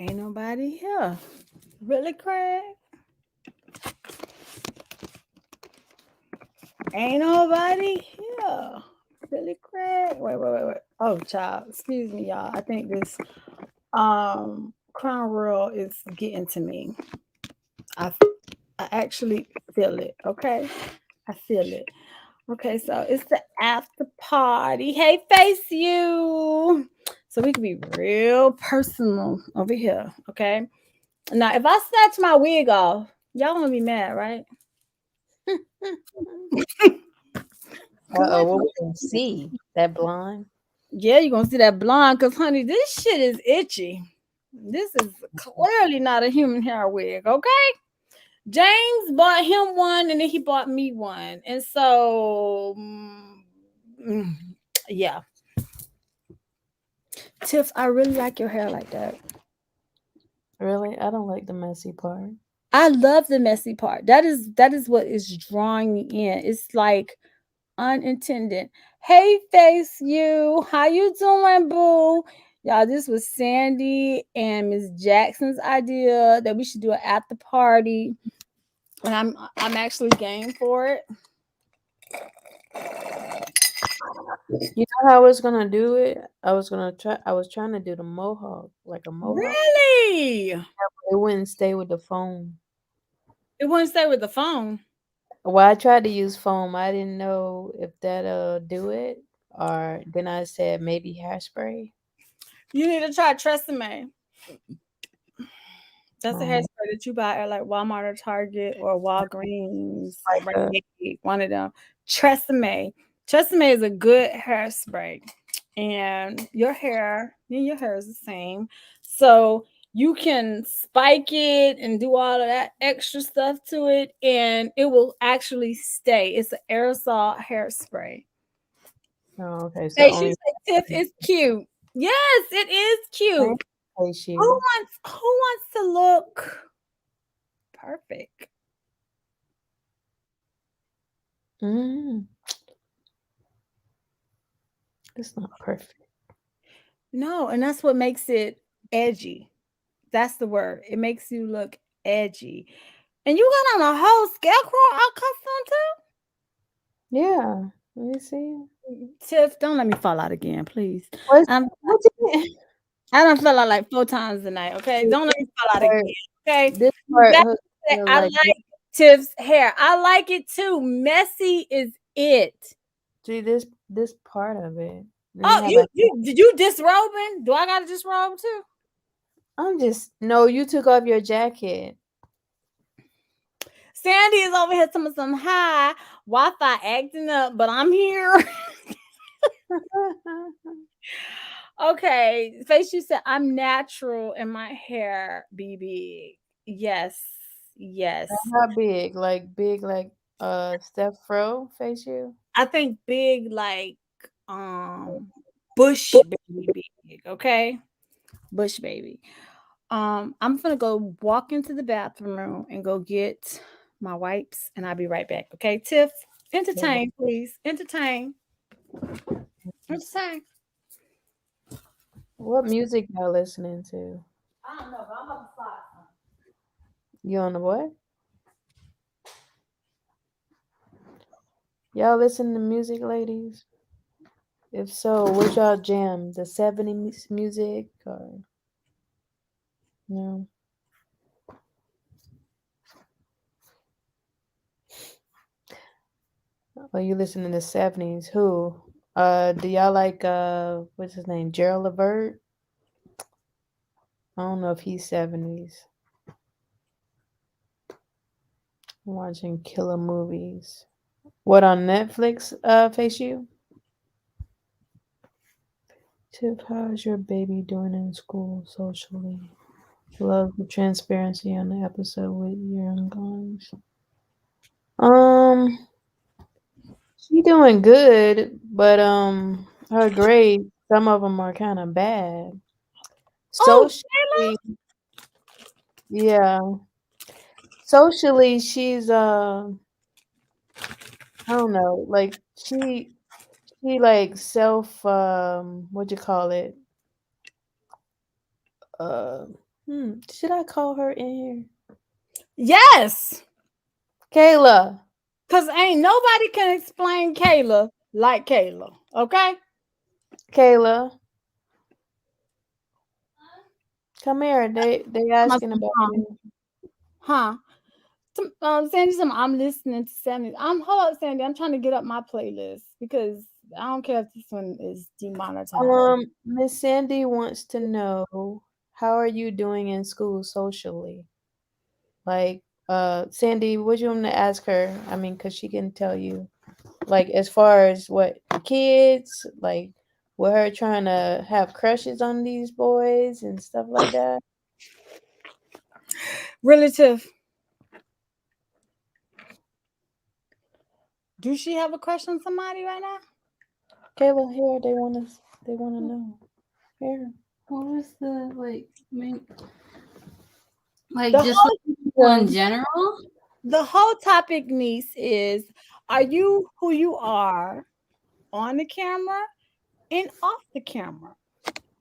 Ain't nobody here. Really, Craig? Ain't nobody here. Really, Craig? Wait. Oh, child. Excuse me, y'all. I think this Crown Royal is getting to me. I I actually feel it. Okay, I feel it. Okay, so it's the after party. Hey, face you. So we can be real personal over here. Okay. Now, if I snatch my wig off, y'all gonna be mad, right? Cause Uh-oh, what we can see? That blonde? yeah, you're gonna see that blonde. Cause honey, this shit is itchy. This is clearly not a human hair wig. Okay. James bought him one and then he bought me one. And so, mm, yeah. Tiff, I really like your hair like that. Really? I don't like the messy part. I love the messy part. That is what is drawing me in. It's like unintended. Hey, face you. How you doing, boo? Y'all, this was Sandy and Miss Jackson's idea that we should do an after party. And I'm actually game for it. You know how I was gonna do it? I was trying to do the mohawk, like a mohawk. Really? It wouldn't stay with the foam. It wouldn't stay with the phone. Well, I tried to use foam. I didn't know if that'll do it. Or then I said maybe hairspray. You need to try Tresemme. That's a Um, hairspray that you buy at like Walmart or Target or Walgreens, like Rite Aid, one of them. Tresemme. Tresemme is a good hairspray, and your hair is the same, so you can spike it and do all of that extra stuff to it, and it will actually stay. It's an aerosol hairspray. oh, okay, so Hey, she only said Tiff is cute. Yes, it is thank cute. Who you. wants to look perfect? Mm, it's not perfect. No, and that's what makes it edgy. That's the word. It makes you look edgy. And you got on a whole scarecrow out costume Yeah. Let me see. too? Tiff, don't let me fall out again, please. What's Um, what you I don't fell out like 4 times tonight, okay? Don't let me fall out again, okay? this You part got hooks to say, feel I like like Tiff's hair. I like it too. Messy is it. see this part of it. Then you Oh, have you a you did you disrobing? Do I gotta disrobe too? I'm just no, you took off your jacket. Sandy is over here telling me some hi, Wi-Fi acting up, but I'm here. Okay, face you said I'm natural and my hair be big. Yes, yes. How big like Steph Fro face you? I think big like um bush baby big, okay? Bush baby. I'm gonna go walk into the bathroom room and go get my wipes and I'll be right back. Okay, Tiff, entertain, please. Entertain. Entertain. What music y'all listening to? I don't know, but I'm about to slide. You on the what? Y'all listen to music, ladies? If so, what y'all jam? The 70s music or no? Or you listen to the 70s? Who? Do y'all like what's his name? Gerald Levert? I don't know if he's 70s. I'm watching killer movies. What on Netflix, face you? Tip, how's your baby doing in school socially? Love the transparency on the episode with your guys. Um, she doing good, but her grades, some of them are kind of bad. Oh, Socially, yeah. Socially, she's I don't know, like she like self what you call it? Uh Should I call her in here? Yes, Kayla. because ain't nobody can explain Kayla like Kayla. Okay? Kayla. Come here. They asking about Huh? you. Huh? Sandy, I'm listening to Sandy. Hold up, Sandy. I'm trying to get up my playlist because I don't care if this one is demonetized. Miss Sandy wants to know, how are you doing in school socially? Like, Sandy, what you want to ask her? I mean, cause she can tell you, like, as far as what kids, like, with her trying to have crushes on these boys and stuff like that. Relative, do she have a crush on somebody right now? Kayla, here they wanna know. Here. What was the like The just whole like people in general? the whole topic, niece, is are you who you are on the camera and off the camera?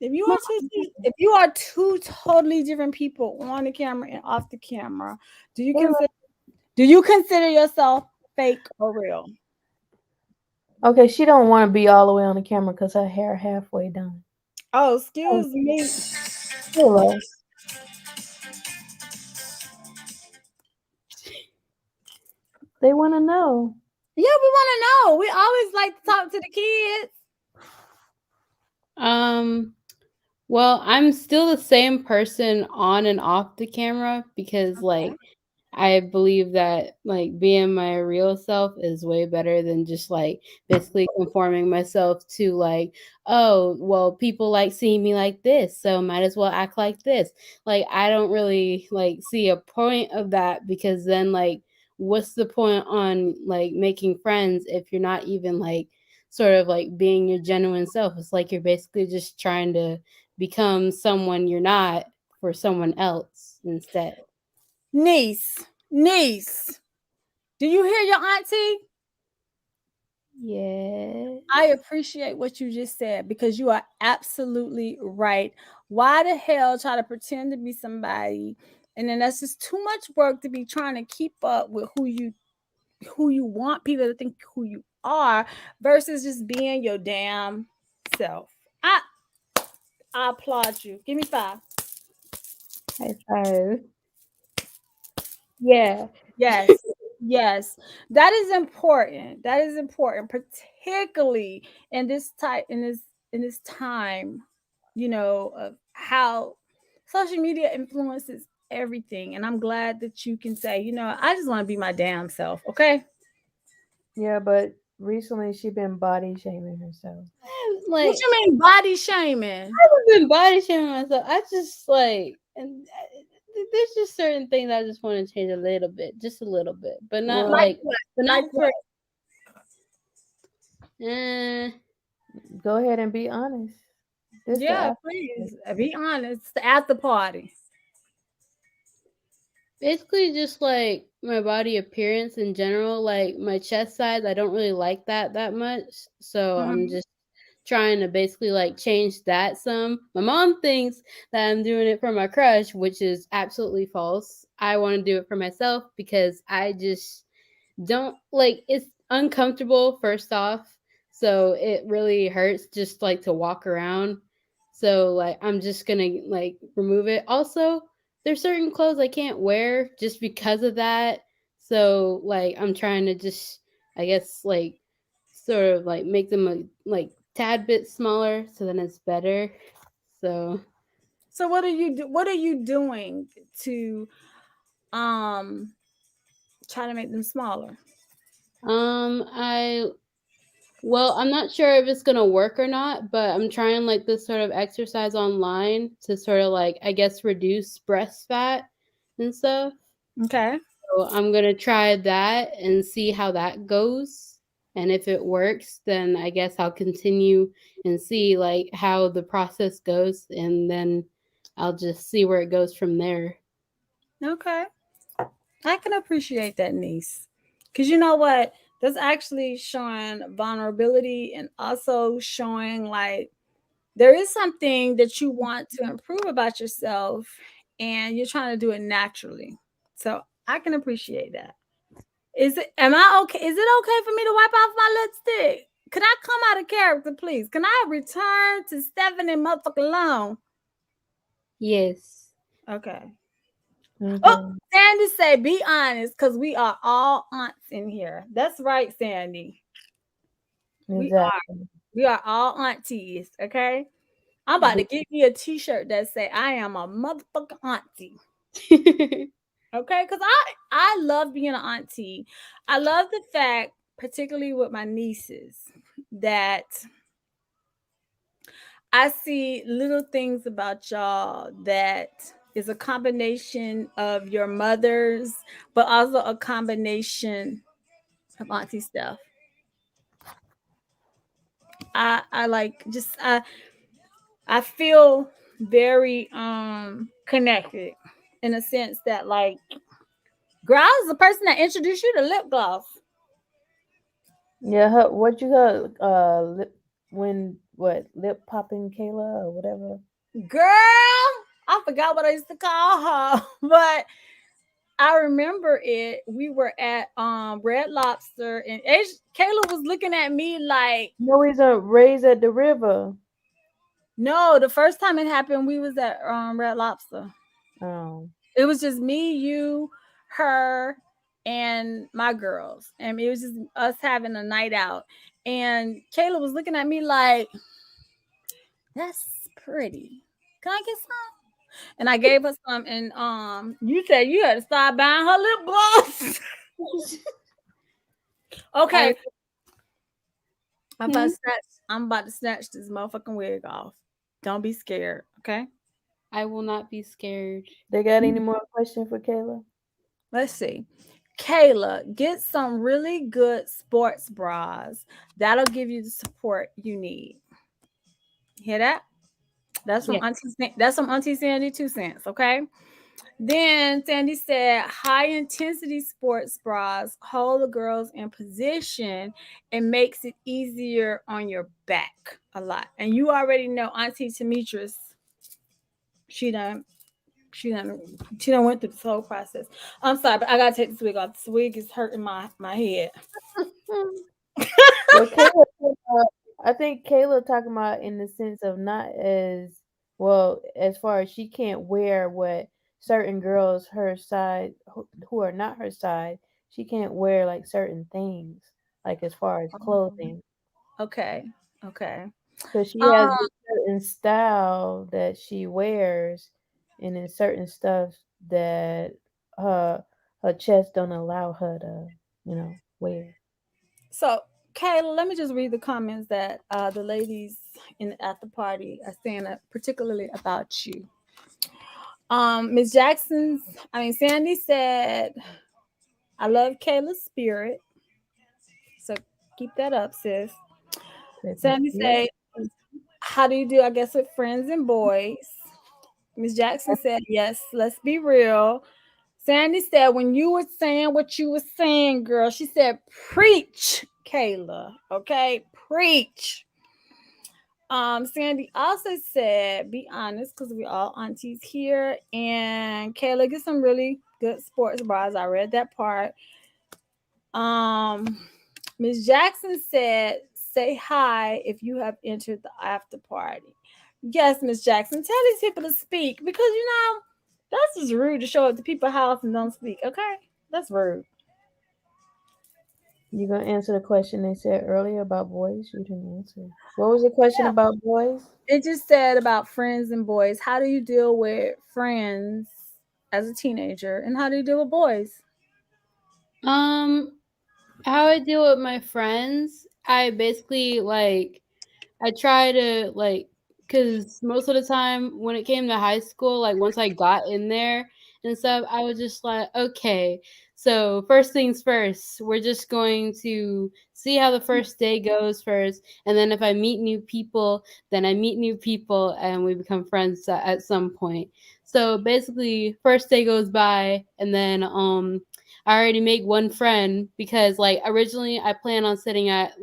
If you are two totally different people on the camera and off the camera, do you Kayla. consider do you consider yourself fake or real? Okay, she don't want to be all the way on the camera because her hair halfway done. Oh, Oh, excuse me. Kayla, they want to know. Yeah, we want to know. We always like to talk to the kids. Well, I'm still the same person on and off the camera because I believe that like being my real self is way better than just like basically conforming myself to like, oh, well, people like seeing me like this, so might as well act like this. Like I don't really like see a point of that because then like what's the point on like making friends if you're not even like sort of like being your genuine self? It's like you're basically just trying to become someone you're not for someone else instead. Niece, do you hear your auntie? Yeah. I appreciate what you just said because you are absolutely right. Why the hell try to pretend to be somebody and then that's just too much work to be trying to keep up with who you want people to think who you are versus just being your damn self. I I applaud you. Give me 5. High five. Yeah. Yes. Yes. That is important. That is important, particularly in this time, of how social media influences everything. And I'm glad that you can say, I just want to be my damn self. Okay. Yeah, but recently she been body shaming herself. What Like you mean body shaming? I haven't been body shaming myself. I just like, and there's just certain things I just want to change a little bit, just a little bit, but not Well, Like like, what? but Like not what? for. Eh, go ahead and be honest. This the Yeah, after. please. Be honest. It's the after party. basically, just like my body appearance in general, like my chest size, I don't really like that much. So I'm Mhm. just trying to basically like change that some. My mom thinks that I'm doing it for my crush, which is absolutely false. I want to do it for myself because I just don't like it's uncomfortable first off. So it really hurts just like to walk around. So like I'm just going to like remove it. Also, there's certain clothes I can't wear just because of that. So like I'm trying to just I guess like sort of like make them a like tad bit smaller so then it's better. So So what are you doing to um try to make them smaller? I well, I'm not sure if it's gonna work or not, but I'm trying like this sort of exercise online to sort of like I guess reduce breast fat and stuff. Okay. So I'm gonna try that and see how that goes. And if it works, then I guess I'll continue and see like how the process goes and then I'll just see where it goes from there. Okay. I can appreciate that, niece. Cause you know what? That's actually showing vulnerability and also showing like there is something that you want to improve about yourself and you're trying to do it naturally. So I can appreciate that. Am I okay? Is it okay for me to wipe off my lipstick? Can I come out of character, please? Can I return to Stephanie motherfucking Long? Yes. Okay. Okay. Oh, Sandy say, be honest, because we are all aunts in here. That's right, Sandy. Exactly. We are all aunties, okay? I'm about to get me a t-shirt that say, I am a motherfucking auntie. Okay, because I love being an auntie. I love the fact, particularly with my nieces, that I see little things about y'all that is a combination of your mothers, but also a combination of auntie stuff. I like just I feel very connected in a sense that like girl, I was the person that introduced you to lip gloss. Yeah, what you got? Lip popping Kayla or whatever. Girl, I forgot what I used to call her, but I remember it. We were at Red Lobster, and Kayla was looking at me like, No, he's raised at the river. no. The first time it happened, we was at Red Lobster. Oh. It was just me, you, her, and my girls, and it was just us having a night out. And Kayla was looking at me like, "That's pretty. Can I get some?" And I gave her some. And you said you had to start buying her lip gloss. Okay, I'm about to snatch this motherfucking wig off. Don't be scared, okay? I will not be scared. They got any more questions for Kayla? Let's see. Kayla, get some really good sports bras. That'll give you the support you need. Hear that? That's from Yeah. Auntie Sandy 2 cents, okay? Then Sandy said high intensity sports bras hold the girls in position and makes it easier on your back a lot. And you already know Auntie Demetrius, she done she done she done went through this whole process. I'm sorry, but I gotta take this wig off. This wig is hurting my head. Well, I think Kayla talking about in the sense of not as well as far as she can't wear what certain girls her side who are not her side, she can't wear like certain things, like as far as clothing. Okay. Okay. Because she has Um, this certain style that she wears, and then certain stuff that her chest don't allow her to, wear. so Kayla, let me just read the comments that the ladies at the party are saying particularly about you. Miss Sandy said, I love Kayla's spirit. So keep that up, sis. Sandy Yeah. said, how do you do, I guess, with friends and boys? Miss Jackson said, yes, let's be real. Sandy said, when you were saying what you were saying, girl, she said, preach, Kayla. Okay, preach. Sandy also said, be honest, because we all aunties here. And Kayla, get some really good sports bras. I read that part. Miss Jackson said, say hi if you have entered the after party. Yes, Miss Jackson, tell these people to speak because that's just rude to show up to people's house and don't speak. Okay, that's rude. You gonna answer the question they said earlier about boys? You didn't answer. What was the question about boys? It just said about friends and boys. How do you deal with friends as a teenager, and how do you deal with boys? How I deal with my friends, I basically I try to because most of the time when it came to high school, like once I got in there and stuff, I was just like, okay, so first things first, we're just going to see how the first day goes first, and then if I meet new people, then I meet new people and we become friends at some point. So basically, first day goes by, and then I already make one friend because originally I planned on sitting at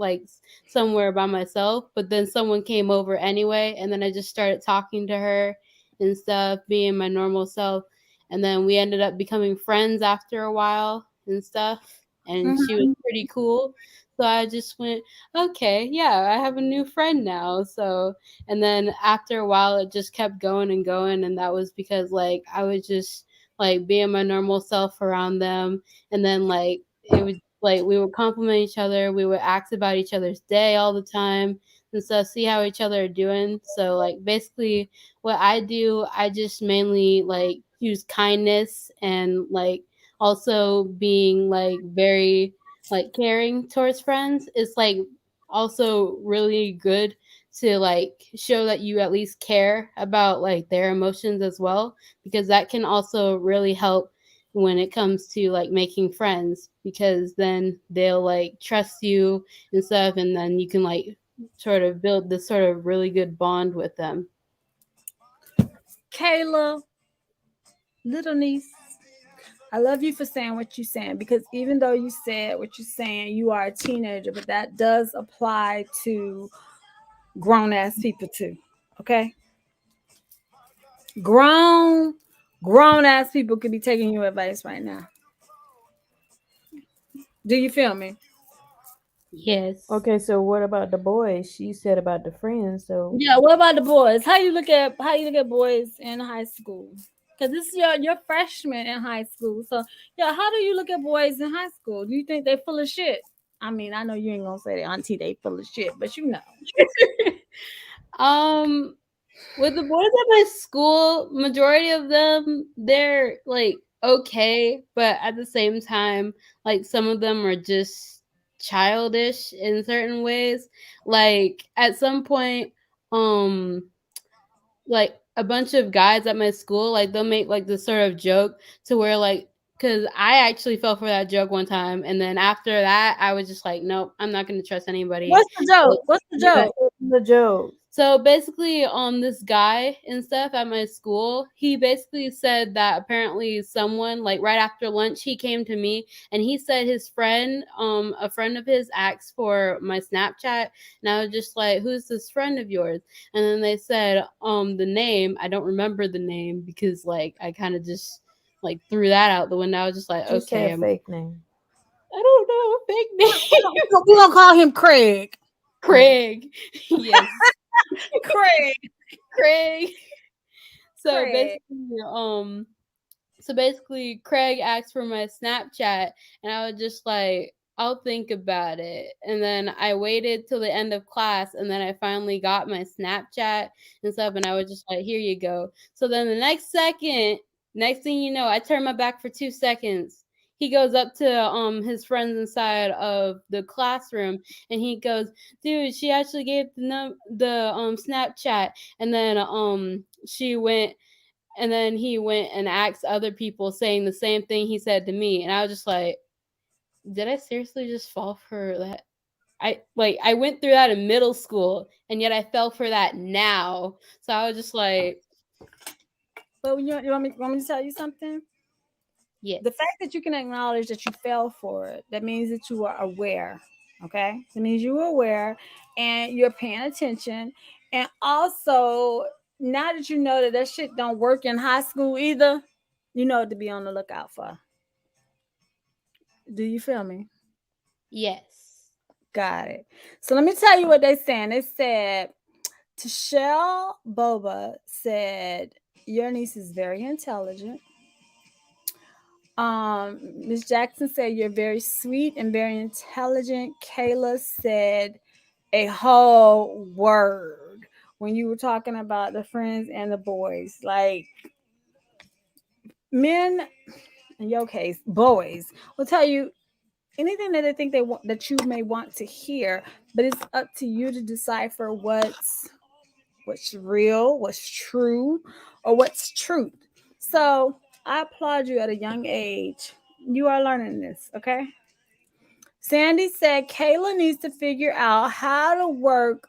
somewhere by myself, but then someone came over anyway, and then I just started talking to her, and stuff, being my normal self. And then we ended up becoming friends after a while and stuff. And she was Mhm. pretty cool. So I just went, okay, yeah, I have a new friend now. So, and then after a while, it just kept going and going. And that was because, like, I was just like being my normal self around them. And then, like, it would like we would compliment each other. We would ask about each other's day all the time and stuff, see how each other are doing. So, like, basically, what I do, I just mainly like use kindness and like also being like very like caring towards friends. It's like also really good to like show that you at least care about like their emotions as well, because that can also really help when it comes to like making friends, because then they'll like trust you and stuff, and then you can like sort of build this sort of really good bond with them. Kayla, little niece, I love you for saying what you're saying, because even though you said what you're saying, you are a teenager, but that does apply to grown ass people too. Okay? Grown, grown ass people could be taking your advice right now. Do you feel me? Yes. Okay, so what about the boys? She said about the friends. So Yeah. What about the boys? How you look at boys in high school? Because this is your freshman in high school. So yeah, how do you look at boys in high school? Do you think they full of shit? I mean, I know you ain't gonna say the auntie they full of shit, but you know. um with the boys at my school, majority of them, they're like okay, but at the same time, like some of them are just childish in certain ways. Like at some point, um like a bunch of guys at my school, like they'll make like this sort of joke to where like, because I actually fell for that joke one time, and then after that I was just like, nope, I'm not going to trust anybody. What's the joke? What's the yeah, joke? the joke. So basically, this guy and stuff at my school, he basically said that apparently someone, like right after lunch, he came to me and he said his friend, a friend of his asked for my Snapchat, and I was just like, "Who's this friend of yours?" And then they said, the name. I don't remember the name because like I kind of just like threw that out the window. I was just like, Just say okay, a fake name. I don't know a fake name. We're gonna call him Craig. Craig. Yes, Craig. Craig. So Craig. basically, Craig asked for my Snapchat, and I was just like, I'll think about it. And then I waited till the end of class, and then I finally got my Snapchat and stuff, and I was just like, here you go. So then the next thing you know, I turn my back for 2 seconds. He goes up to his friends inside of the classroom, and he goes, dude, she actually gave the Snapchat. And then she went and then he went and asked other people saying the same thing he said to me. And I was just like, did I seriously just fall for that? I went through that in middle school, and yet I fell for that now. So I was just like, But you want me to tell you something? yes. The fact that you can acknowledge that you fell for it, that means that you are aware. Okay? That means you are aware and you're paying attention. And also, now that you know that that shit don't work in high school either, you know what to be on the lookout for. Do you feel me? Yes. Got it. So let me tell you what they saying. They said Tashelle Boba said your niece is very intelligent. Miss Jackson said you're very sweet and very intelligent. Kayla said a whole word when you were talking about the friends and the boys. Like men, in your case, boys will tell you anything that they think they want that you may want to hear, but it's up to you to decipher what's real, what's true, or what's truth. So I applaud you at a young age. You are learning this, okay? Sandy said Kayla needs to figure out how to work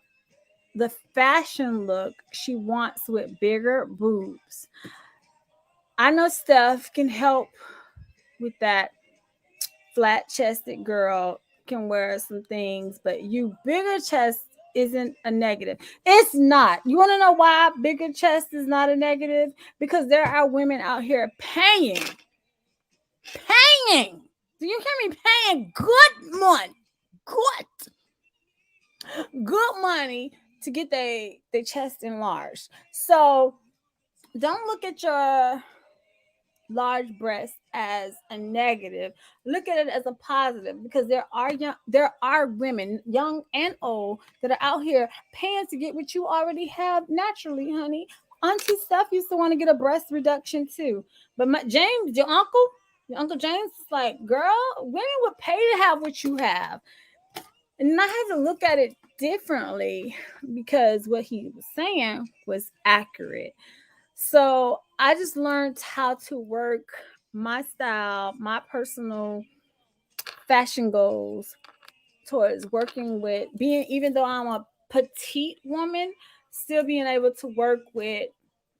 the fashion look she wants with bigger boobs. I know Steph can help with that. Flat chested girl can wear some things, but you bigger chest isn't a negative. It's not. You want to know why bigger chest is not a negative? Because there are women out here paying. Do you hear me? Paying good, good money to get their chest enlarged. So don't look at your large breasts as a negative. Look at it as a positive because there are women, young and old, that are out here paying to get what you already have naturally, honey. Auntie Steph used to want to get a breast reduction too, but James, your uncle James, is like, girl, women would pay to have what you have, and I had to look at it differently because what he was saying was accurate. So I just learned how to work my style, my personal fashion goals towards working with being, even though I'm a petite woman, still being able to work with.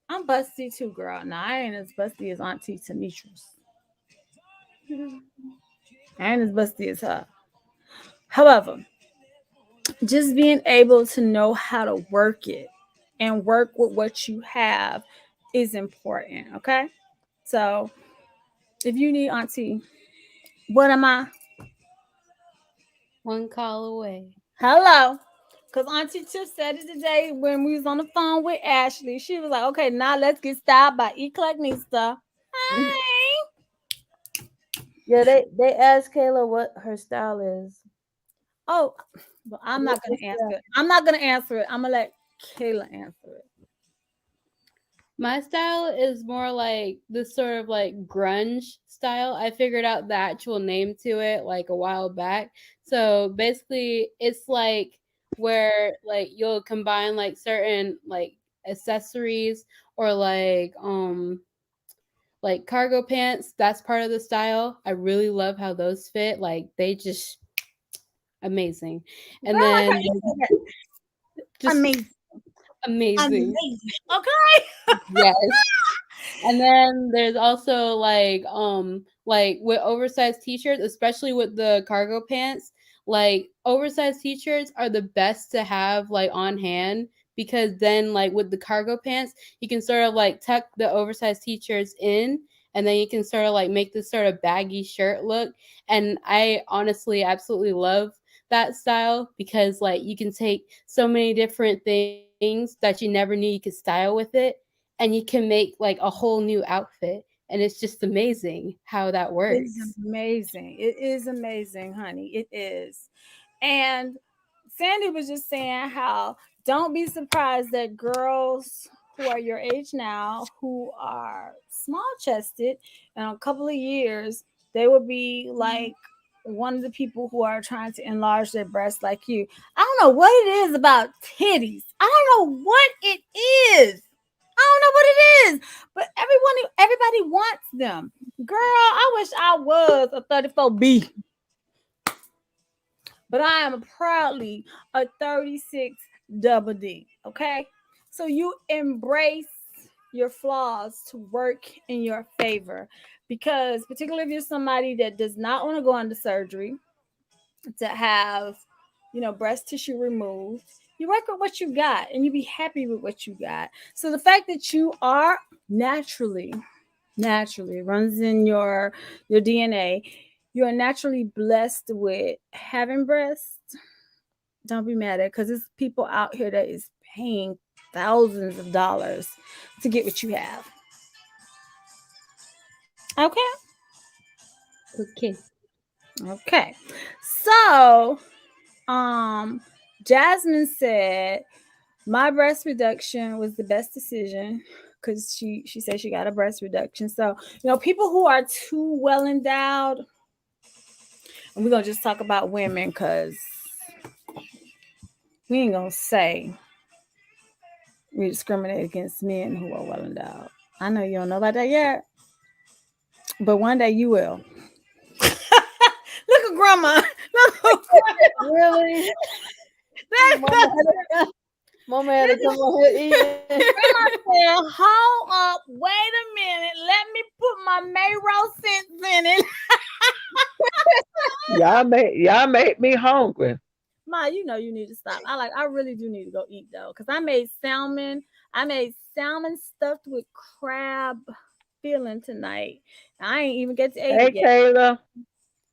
I'm busty too, girl. Now I ain't as busty as Auntie Tanitra's. I ain't as busty as her. However, just being able to know how to work it and work with what you have is important. Okay. So if you need Auntie, what am I? One call away. Hello. Because Auntie Tiff said it today when we was on the phone with Ashley. She was like, okay, now let's get styled by EclecticNista. Hi. Yeah, they asked Kayla what her style is. Oh, well, I'm not going to answer it. I'm not going to answer it. I'm going to let Kayla answer it. My style is more like this sort of like grunge style. I figured out the actual name to it like a while back. So basically, it's like where like you'll combine like certain like accessories or like cargo pants. That's part of the style. I really love how those fit. Like they just amazing. And Girl, then like just amazing. amazing. Okay. Yes. And then there's also like with oversized t-shirts, especially with the cargo pants, like oversized t-shirts are the best to have like on hand because then like with the cargo pants, you can sort of like tuck the oversized t-shirts in and then you can sort of like make this sort of baggy shirt look. And I honestly absolutely love that style because like you can take so many different things that you never knew you could style with it and you can make like a whole new outfit and it's just amazing how that It's works. amazing. It is amazing, honey. It is. And Sandy was just saying how don't be surprised that girls who are your age now, who are small chested, in a couple of years, they will be like one of the people who are trying to enlarge their breasts like you. I don't know what it is about titties. I don't know what it is. I don't know what it is, but everybody wants them. Girl, I wish I was a 34B, but I am proudly a 36 double D. Okay, so you embrace your flaws to work in your favor, because particularly if you're somebody that does not want to go under surgery to have, breast tissue removed, you work with what you got and you be happy with what you got. So the fact that you are naturally runs in your DNA, you are naturally blessed with having breasts. Don't be mad at, because it's people out here that is paying thousands of dollars to get what you have. Okay. Okay. Okay. So um Jasmine said my breast reduction was the best decision because she said she got a breast reduction. So people who are too well endowed, and we're gonna just talk about women because we ain't gonna say we discriminate against men who are well endowed. I know you don't know about that yet, but one day you will. Look at grandma. Look at Really? grandma. Mama had to come over here eating. Grandma said, hold up, wait a minute, let me put my Mayro sense in it. Y'all made me hungry. Ma, you know you need to stop. I really do need to go eat though, because I made salmon. I made salmon stuffed with crab filling tonight. I ain't even get to eat Hey, it yet. Kayla.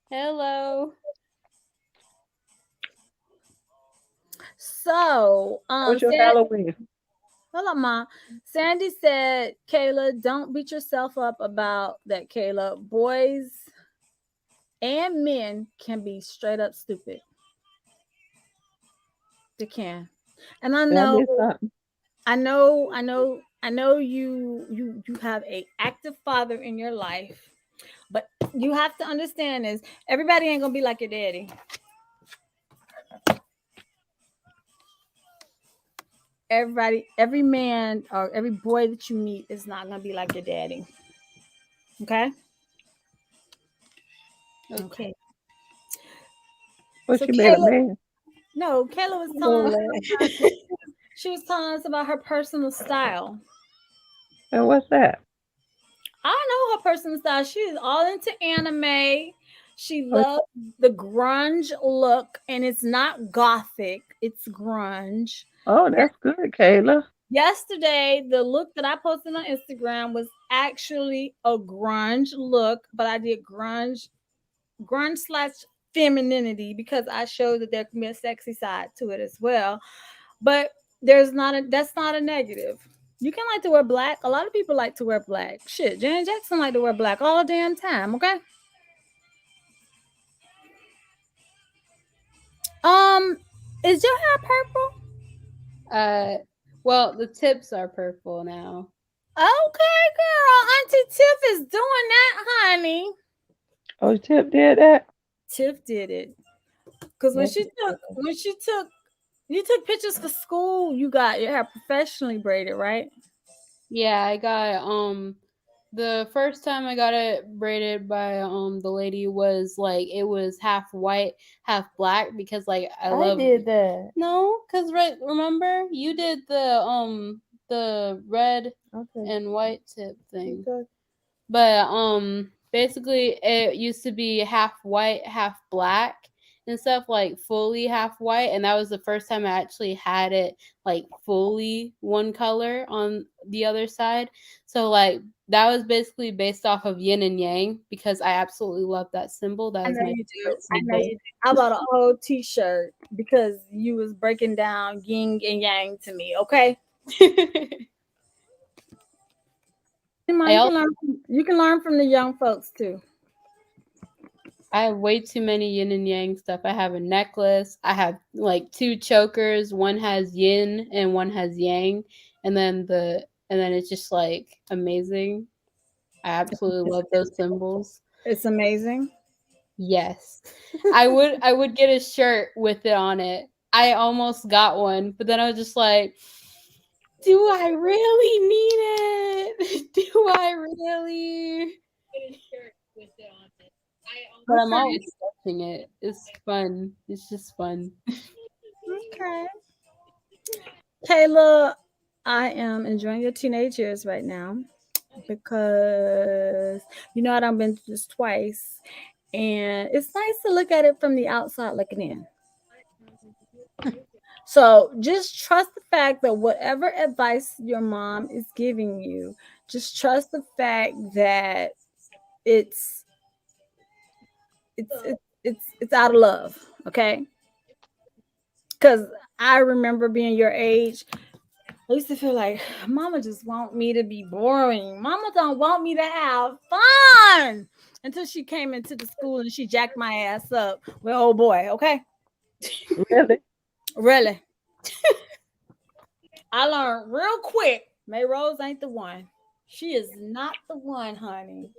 Hello. So, What's your Halloween? hold on, Ma. Sandy said, Kayla, don't beat yourself up about that, Kayla. Boys and men can be straight up stupid. They can. And Did I miss something? I know you have a active father in your life, but you have to understand is everybody ain't gonna be like your daddy. Every man or every boy that you meet is not gonna be like your daddy. Okay? Okay. What So you made a Kayla, man? no, Kayla was telling Well, us, she was telling us about her personal style. And what's that? I know her personal style. She is all into anime. She Oh, loves the grunge look, and it's not gothic, it's grunge. oh, that's good, Kayla. Yesterday, the look that I posted on Instagram was actually a grunge look, but I did grunge slash femininity because I showed that there can be a sexy side to it as well. But that's not a negative. You can like to wear black. A lot of people like to wear black. Shit, Janet Jackson like to wear black all the damn time. Okay. Um, is your hair purple? well, the tips are purple now. Okay, girl. Auntie Tiff is doing that, honey. Oh, Tip did that? Tiff did it. Cause you took pictures for school, you got your hair professionally braided, right? Yeah, I got the first time I got it braided by the lady was like it was half white, half black because like I love did that. No, cuz remember you did the red and white tip thing. Okay. But basically it used to be half white, half black and stuff, like fully half white, and that was the first time I actually had it like fully one color on the other side. So like that was basically based off of yin and yang because I absolutely love that symbol. That I was know my you do. favorite I know symbol. you do. I bought a whole T-shirt because you was breaking down yin and yang to me. Okay, I also you can learn from the young folks too. I have way too many yin and yang stuff. I have a necklace. I have like two chokers. One has yin and one has yang, and then it's just like amazing. I absolutely love those symbols. It's amazing. Yes. I would get a shirt with it on it. I almost got one, but then I was just like, do I really need it? Do I really? But I'm Okay. always watching it. It's fun. It's just fun. Okay. Kayla, I am enjoying your teenage years right now because you know I've been through this twice, and it's nice to look at it from the outside looking in. So just trust the fact that whatever advice your mom is giving you, just trust the fact that it's it's out of love, okay? Because I remember being your age. I used to feel like mama just want me to be boring. Mama don't want me to have fun. Until she came into the school and she jacked my ass up. Well, oh boy, okay? Really? Really. I learned real quick. May Rose ain't the one. She is not the one, honey.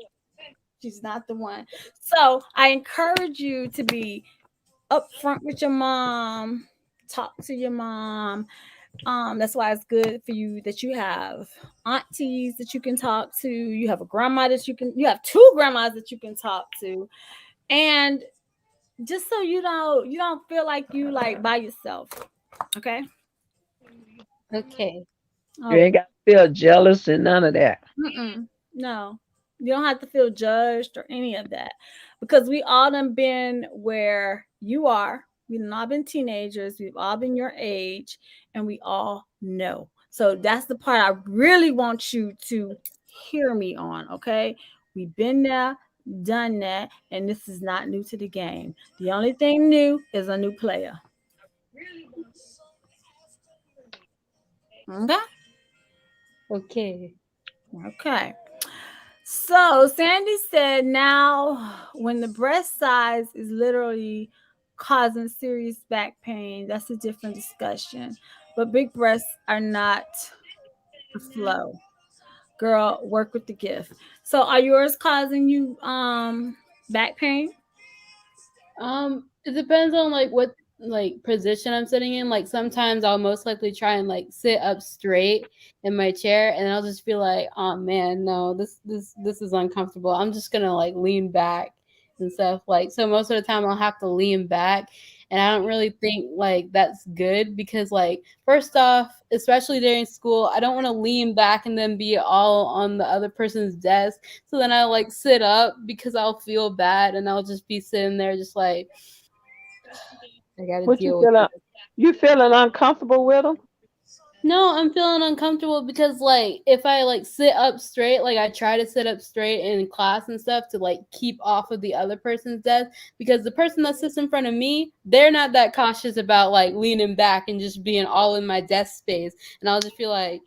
She's not the one. So I encourage you to be upfront with your mom. Talk to your mom. That's why it's good for you that you have aunties that you can talk to. You have a grandma that you have two grandmas that you can talk to. And just so you don't feel like you like by yourself. Okay? Okay. You ain't got to feel jealous and none of that. No, you don't have to feel judged or any of that because we all done been where you are. We've all been teenagers. We've all been your age, and we all know. So that's the part I really want you to hear me on. Okay, we've been there, done that, and this is not new to the game. The only thing new is a new player. Okay. Okay. Okay. So Sandy said now when the breast size is literally causing serious back pain, that's a different discussion. But big breasts are not the flow. Girl, work with the gift. So are yours causing you back pain? It depends on like what like position I'm sitting in. Like sometimes I'll most likely try and like sit up straight in my chair, and I'll just be like, oh man, no, this is uncomfortable. I'm just gonna like lean back and stuff. Like so most of the time I'll have to lean back. And I don't really think like that's good because like first off, especially during school, I don't want to lean back and then be all on the other person's desk. So then I like sit up because I'll feel bad and I'll just be sitting there just like I gotta What you deal with feeling? it. You feeling uncomfortable with them? No, I'm feeling uncomfortable because like if I like sit up straight, like I try to sit up straight in class and stuff to like keep off of the other person's desk because the person that sits in front of me, they're not that cautious about like leaning back and just being all in my desk space. And I'll just feel like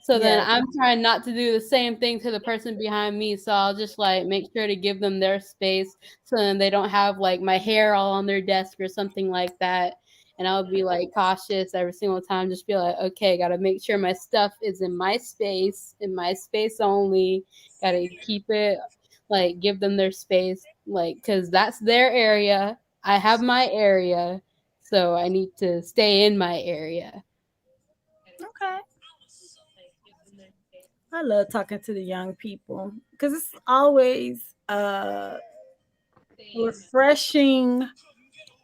so then Yeah. I'm trying not to do the same thing to the person behind me. So I'll just like make sure to give them their space so then they don't have like my hair all on their desk or something like that. And I'll be like cautious every single time, just be like, okay, gotta make sure my stuff is in my space only. Gotta keep it like give them their space, like, because that's their area. I have my area, so I need to stay in my area. Okay. I love talking to the young people because it's always refreshing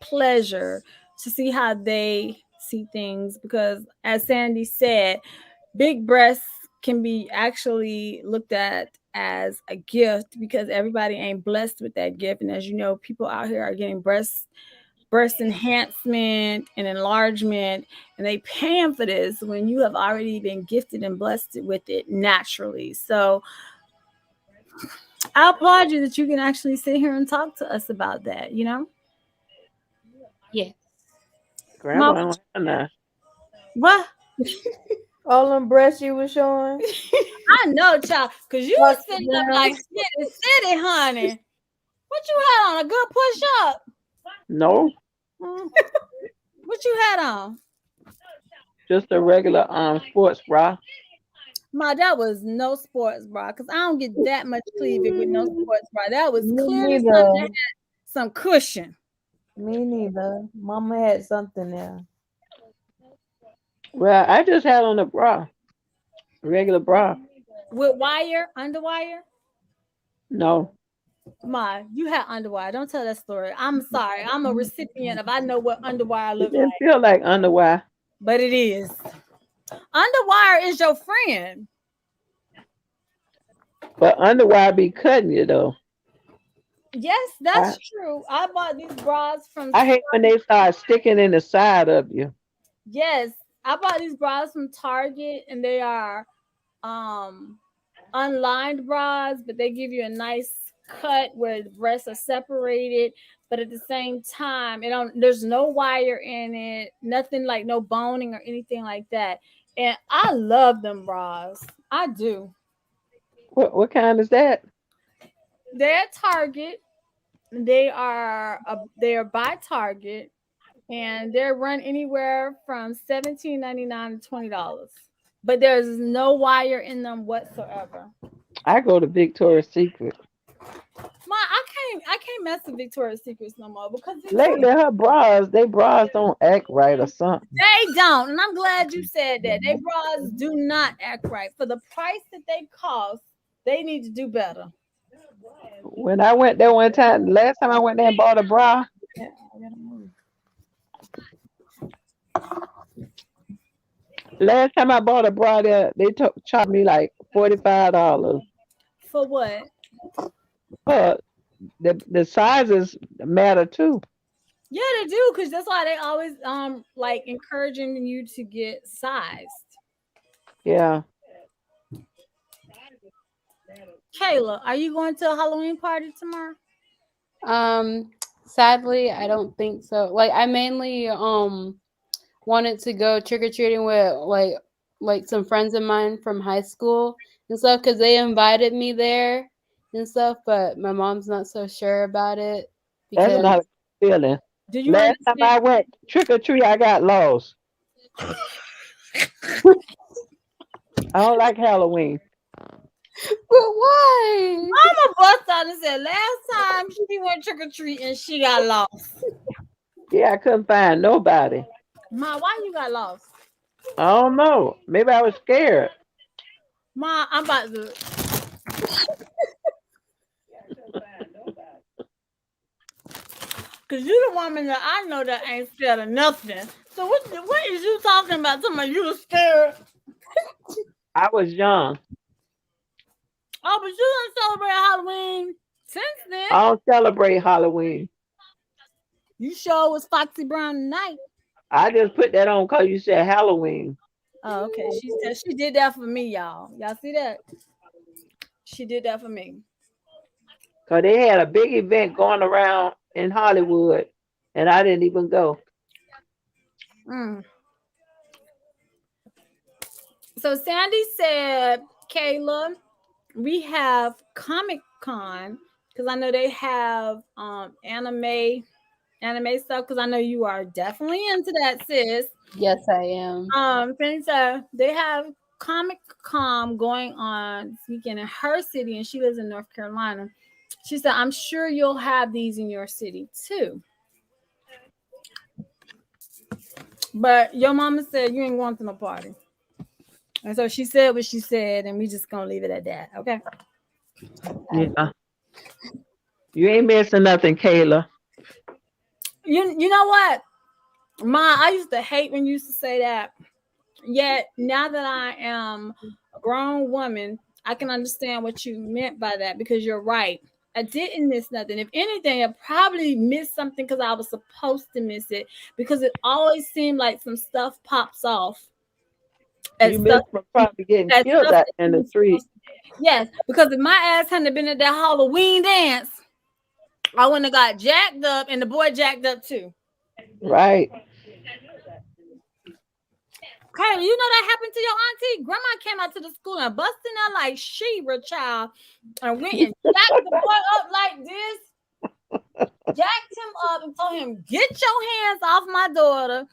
pleasure to see how they see things because as Sandy said, big breasts can be actually looked at as a gift because everybody ain't blessed with that gift. And as you know, people out here are getting breast enhancement and enlargement, and they paying for this when you have already been gifted and blessed with it naturally. So I applaud you that you can actually sit here and talk to us about that, you know? Yeah. Grandma Mom, don't have none. what? All them breasts you was showing. I know, child, because you was Bust it sitting up down. like city, honey. What you had on? A good push up? No, Mm. What you had on? just a regular sports bra. Ma, that was no sports bra, because I don't get that much cleavage with no sports bra. That was Me clearly something that neither. had some cushion. Me neither. Mama had something there. Well, I just had on a bra, regular bra. With wire, underwire. No, Ma, you had underwire. Don't tell that story. I'm sorry. I'm a recipient of I know what underwire it look didn't like. feel like underwear, But it is. Underwire is your friend. but underwear be cutting you though. Yes, I that's true. I bought these bras from I hate when they start sticking in the side of you. yes, I bought these bras from Target and they are um unlined bras, but they give you a nice cut where the breasts are separated, but at the same time, it don't there's no wire in it, nothing like no boning or anything like that. And I love them bras. I do. What kind is that? They're at Target. They are by Target and they're run anywhere from $17.99 to $20. But there's no wire in them whatsoever. I go to Victoria's Secret. I can't mess with Victoria's Secrets no more because Lately, her bras don't act right or something. they don't. And I'm glad you said that. They bras do not act right. For the price that they cost, they need to do better. When I went there one time, last time I went there and bought a bra, Yeah, I gotta move. last time I bought a bra there, they charged me like $45 For what? for the sizes matter too. Yeah, they do, because that's why they always like encouraging you to get sized. Yeah. Kayla, are you going to a Halloween party tomorrow? Um, Sadly, I don't think so. Like, I mainly wanted to go trick or treating with like some friends of mine from high school and stuff because they invited me there and stuff. But my mom's not so sure about it That's because not a good feeling. Do you Last time understand? I went trick or treat, I got lost. I don't like Halloween. but why? Mama bust out and said last time she went trick or treating, she got lost. Yeah, I couldn't find nobody. Ma, why you got lost? I don't know. Maybe I was scared. Ma, I'm about to. Cause you the woman that I know that ain't scared of nothing. So what is you talking about? Somebody you was scared. I was young. Oh, but you don't celebrate Halloween since then. I don't celebrate Halloween. You sure was Foxy Brown tonight. I just put that on because you said Halloween. Oh, okay. She said she did that for me, y'all. Y'all see that? She did that for me. Because they had a big event going around in Hollywood, and I didn't even go. Mm. So Sandy said, Kayla, we have Comic Con because I know they have anime stuff because I know you are definitely into that, sis. Yes, I am. Things they have Comic Con going on this weekend in her city, and she lives in North Carolina. She said, I'm sure you'll have these in your city too. But your mama said you ain't going to no party. And so she said what she said, and we just gonna leave it at that. Okay. Yeah. You ain't missing nothing, Kayla. You know what? Ma, I used to hate when you used to say that. Yet now that I am a grown woman, I can understand what you meant by that because you're right. I didn't miss nothing. If anything, I probably missed something because I was supposed to miss it because it always seemed like some stuff pops off. You missed from probably getting killed out in the street. Yes, because if my ass hadn't been at that Halloween dance, I wouldn't have got jacked up and the boy jacked up too. Right. Okay, you know that happened to your auntie? Grandma came out to the school and busting out like Sheba, child, and went and jacked the boy up like this, jacked him up and told him, get your hands off my daughter.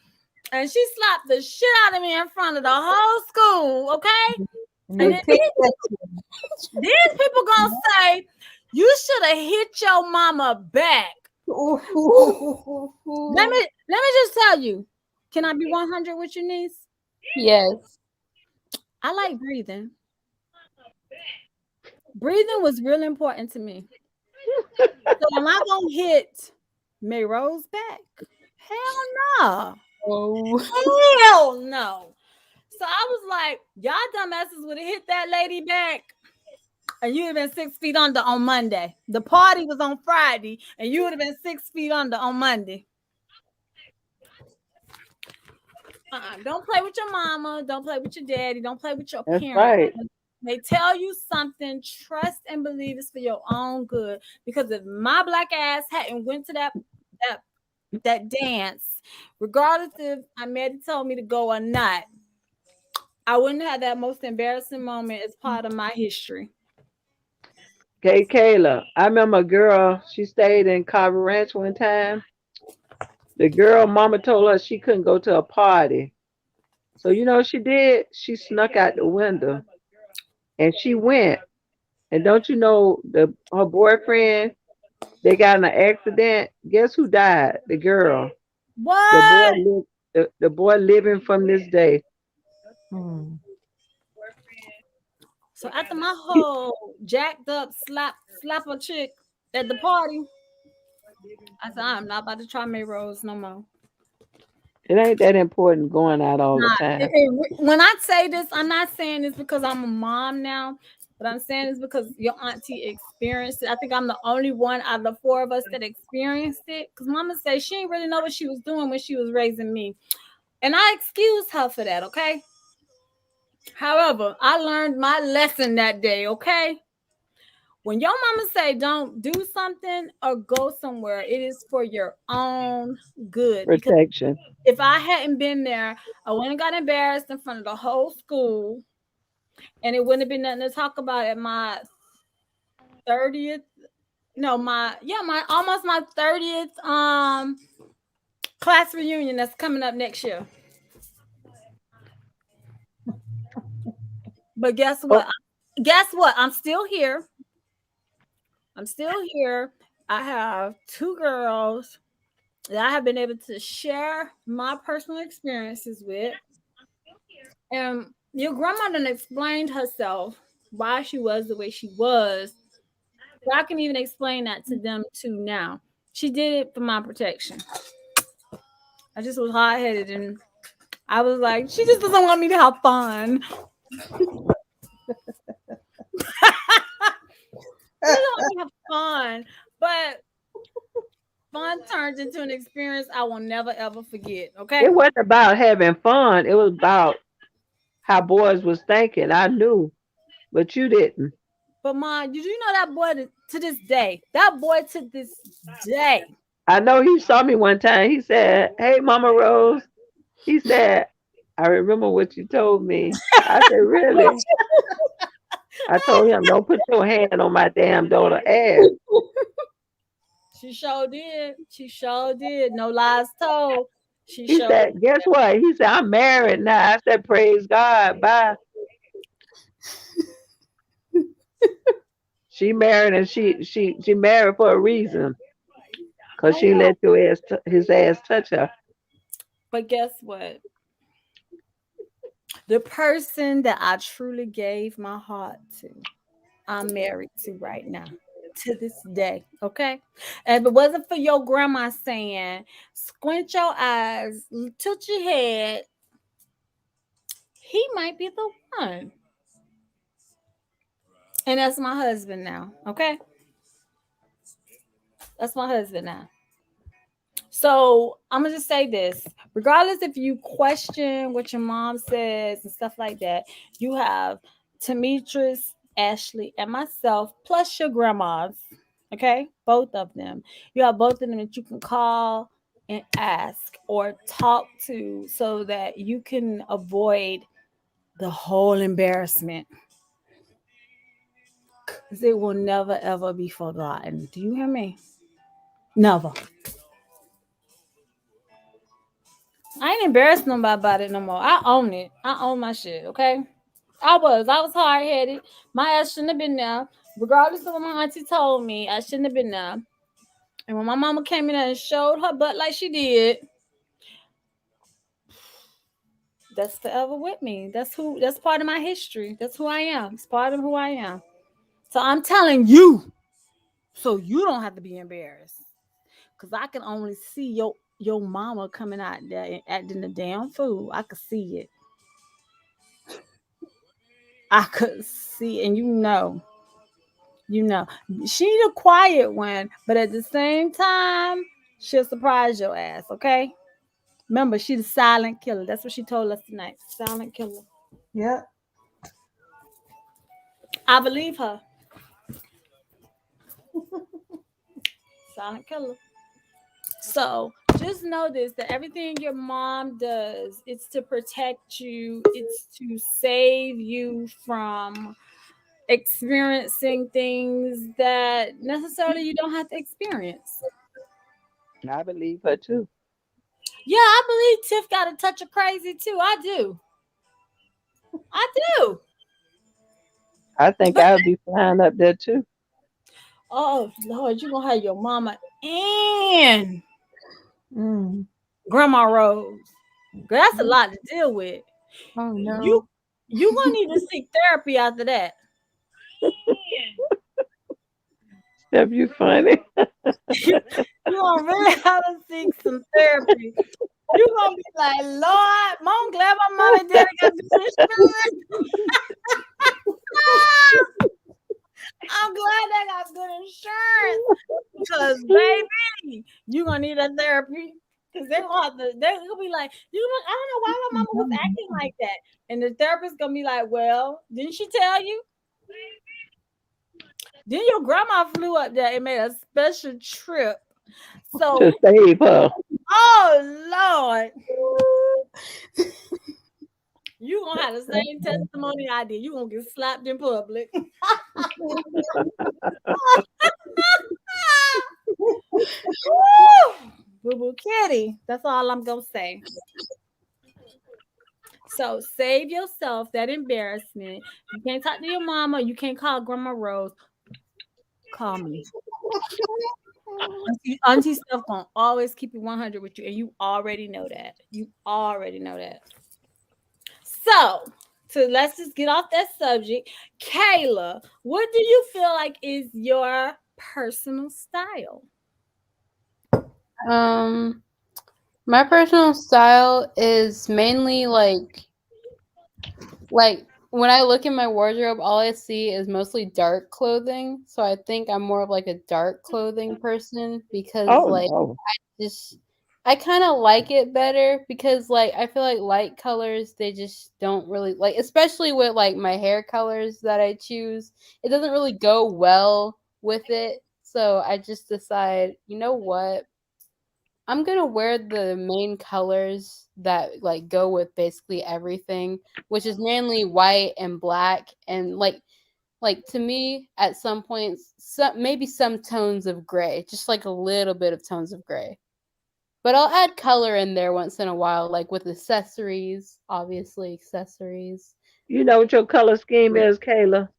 And she slapped the shit out of me in front of the whole school, okay? And then these people gonna say, you should have hit your mama back. Let me just tell you, can I be 100 with your niece? Yes. I like breathing. Breathing was really important to me. So am I gonna hit Mayro's back? Hell no. Oh. Hell no. So I was like, y'all dumbasses would have hit that lady back. And you would have been 6 feet under on Monday. The party was on Friday, and you would have been 6 feet under on Monday. Don't play with your mama. Don't play with your daddy. Don't play with your parents. Right. They tell you something, trust and believe it's for your own good. Because if my black ass hadn't went to that dance, regardless if Ahmed told me to go or not, I wouldn't have that most embarrassing moment as part of my history. Okay, Kayla. I remember a girl, she stayed in Carver Ranch one time. The girl mama told her she couldn't go to a party. So you know what she did? She snuck out the window and she went. And don't you know her boyfriend, they got in an accident. Guess who died? The girl. What? The boy living from this day. So after my whole jacked up slap a chick at the party, I said, I'm not about to try Mayros no more. It ain't that important going out all the time. When I say this, I'm not saying this because I'm a mom now. But I'm saying it's because your auntie experienced it. I think I'm the only one out of the four of us that experienced it. Because Mama said she didn't really know what she was doing when she was raising me. And I excused her for that, okay? However, I learned my lesson that day, okay? When your mama say don't do something or go somewhere, it is for your own good. Because Protection. if I hadn't been there, I wouldn't have got embarrassed in front of the whole school. And it wouldn't have been nothing to talk about at my 30th. No, my almost my 30th class reunion that's coming up next year. But guess Oh, what? Guess what? I'm still here. I'm still here. I have two girls that I have been able to share my personal experiences with. And your grandmother explained herself why she was the way she was. So I can even explain that to them too now. She did it for my protection. I just was hard headed and I was like, she just doesn't want me to have fun. She doesn't want me to have fun. But fun turned into an experience I will never ever forget. Okay. it wasn't about having fun. It was about how boys was thinking. I knew, but you didn't. But Mom, did you know that boy to this day? That boy to this day. I know he saw me one time. He said, "Hey, Mama Rose." He said, "I remember what you told me." I said, "Really?" I told him, "Don't put your hand on my damn daughter ass." She sure did. She sure did. No lies told. She He sure said, "Guess what?" He said, "I'm married now." I said, "Praise God." Bye. She married and she married for a reason, cause I she know. let your ass his ass touch her. But guess what? The person that I truly gave my heart to, I'm married to right now. To this day. Okay. And if it wasn't for your grandma saying, squint your eyes, tilt your head, he might be the one. And that's my husband now. Okay. That's my husband now. So I'm gonna just say this: regardless if you question what your mom says and stuff like that, you have Demetrius, Ashley, and myself, plus your grandmas. Okay, both of them. You have both of them that you can call and ask or talk to, so that you can avoid the whole embarrassment. Because it will never ever be forgotten. Do you hear me? Never. I ain't embarrassed nobody about it no more. I own it. I own my shit, okay? I was hard headed. My ass shouldn't have been there. Regardless of what my auntie told me, I shouldn't have been there. And when my mama came in there and showed her butt like she did, that's forever with me. That's part of my history. That's who I am. It's part of who I am. So I'm telling you, so you don't have to be embarrassed. Cause I can only see your mama coming out there and acting a damn fool. I could see it. I could see, and you know, she the quiet one, but at the same time, she'll surprise your ass. Okay, remember, she's the silent killer. That's what she told us tonight. Silent killer. Yep. I believe her. Silent killer. So just know this: that everything your mom does, it's to protect you. It's to save you from experiencing things that necessarily you don't have to experience. I believe her too. Yeah, I believe Tiff got a touch of crazy too. I do. I do. I think But I'll be flying up there too. oh Lord, you gonna have your mama and Mm. Grandma Rose. Girl, that's a lot to deal with. Oh You no. you gonna need to seek therapy after that. Steph, you funny. You gonna really have to seek some therapy. You gonna be like, Lord, Mom, glad my mom and daddy got to do this. I'm glad they got good insurance because, baby, you gonna need a therapy. Cause they're gonna have to, they're gonna be like, I don't know why my mama was acting like that. And the therapist gonna be like, well, didn't she tell you? Then your grandma flew up there and made a special trip. to So, save her. oh Lord, you gonna have the same testimony I did. You gonna get slapped in public. Boo boo kitty. That's all I'm gonna say. So save yourself that embarrassment. You can't talk to your mama. You can't call Grandma Rose. Call me. Auntie Steph gonna always keep it 100 with you, and you already know that. You already know that. So let's just get off that subject. Kayla, what do you feel like is your personal style? My personal style is mainly like when I look in my wardrobe, all I see is mostly dark clothing. So I think I'm more of like a dark clothing person because Oh like no. just I kind of like it better because like I feel like light colors they just don't really like, especially with like my hair colors that I choose. It doesn't really go well with it. So I just decide, you know what? I'm gonna wear the main colors that like go with basically everything, which is mainly white and black, and like to me at some points, maybe some tones of gray, just like a little bit of tones of gray. But I'll add color in there once in a while, like with accessories, obviously accessories. You know what your color scheme is, Kayla?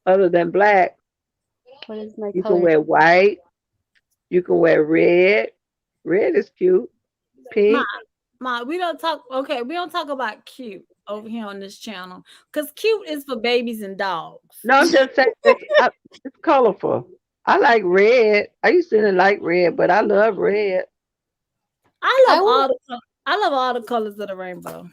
Other than black, What is my you can color? wear white. You can wear red. Red is cute. Ma, Pink. we don't talk. Okay, we don't talk about cute over here on this channel because cute is for babies and dogs. No, I'm just saying it's colorful. I like red. I used to didn't like red, but I love red. I will I love all the colors of the rainbow.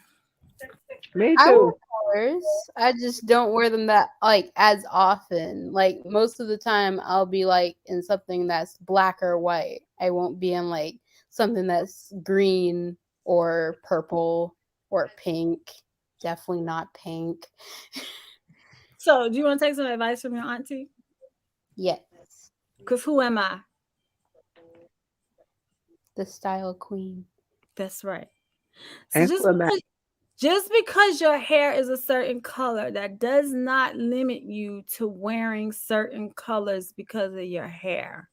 Me I wear too. colors. I just don't wear them that like as often. Like most of the time I'll be like in something that's black or white. I won't be in like something that's green or purple or pink. Definitely not pink. So, do you want to take some advice from your auntie? Yes. Because who am I? The style queen. That's right. So And for my just because your hair is a certain color, that does not limit you to wearing certain colors because of your hair.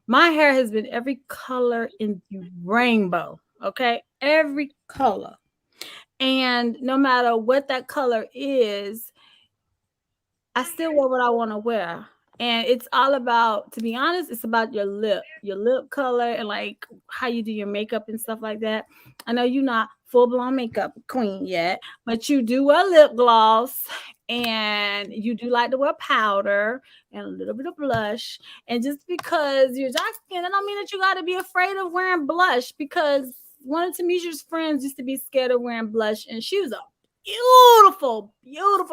My hair has been every color in the rainbow, okay? Every color. And no matter what that color is, I still wear what I want to wear. And it's all about, to be honest, it's about your lip color, and like how you do your makeup and stuff like that. I know you're not full blown makeup queen yet, but you do wear lip gloss and you do like to wear powder and a little bit of blush. And just because you're dark skinned, I don't mean that you got to be afraid of wearing blush, because one of Tamisha's friends used to be scared of wearing blush, and she was a beautiful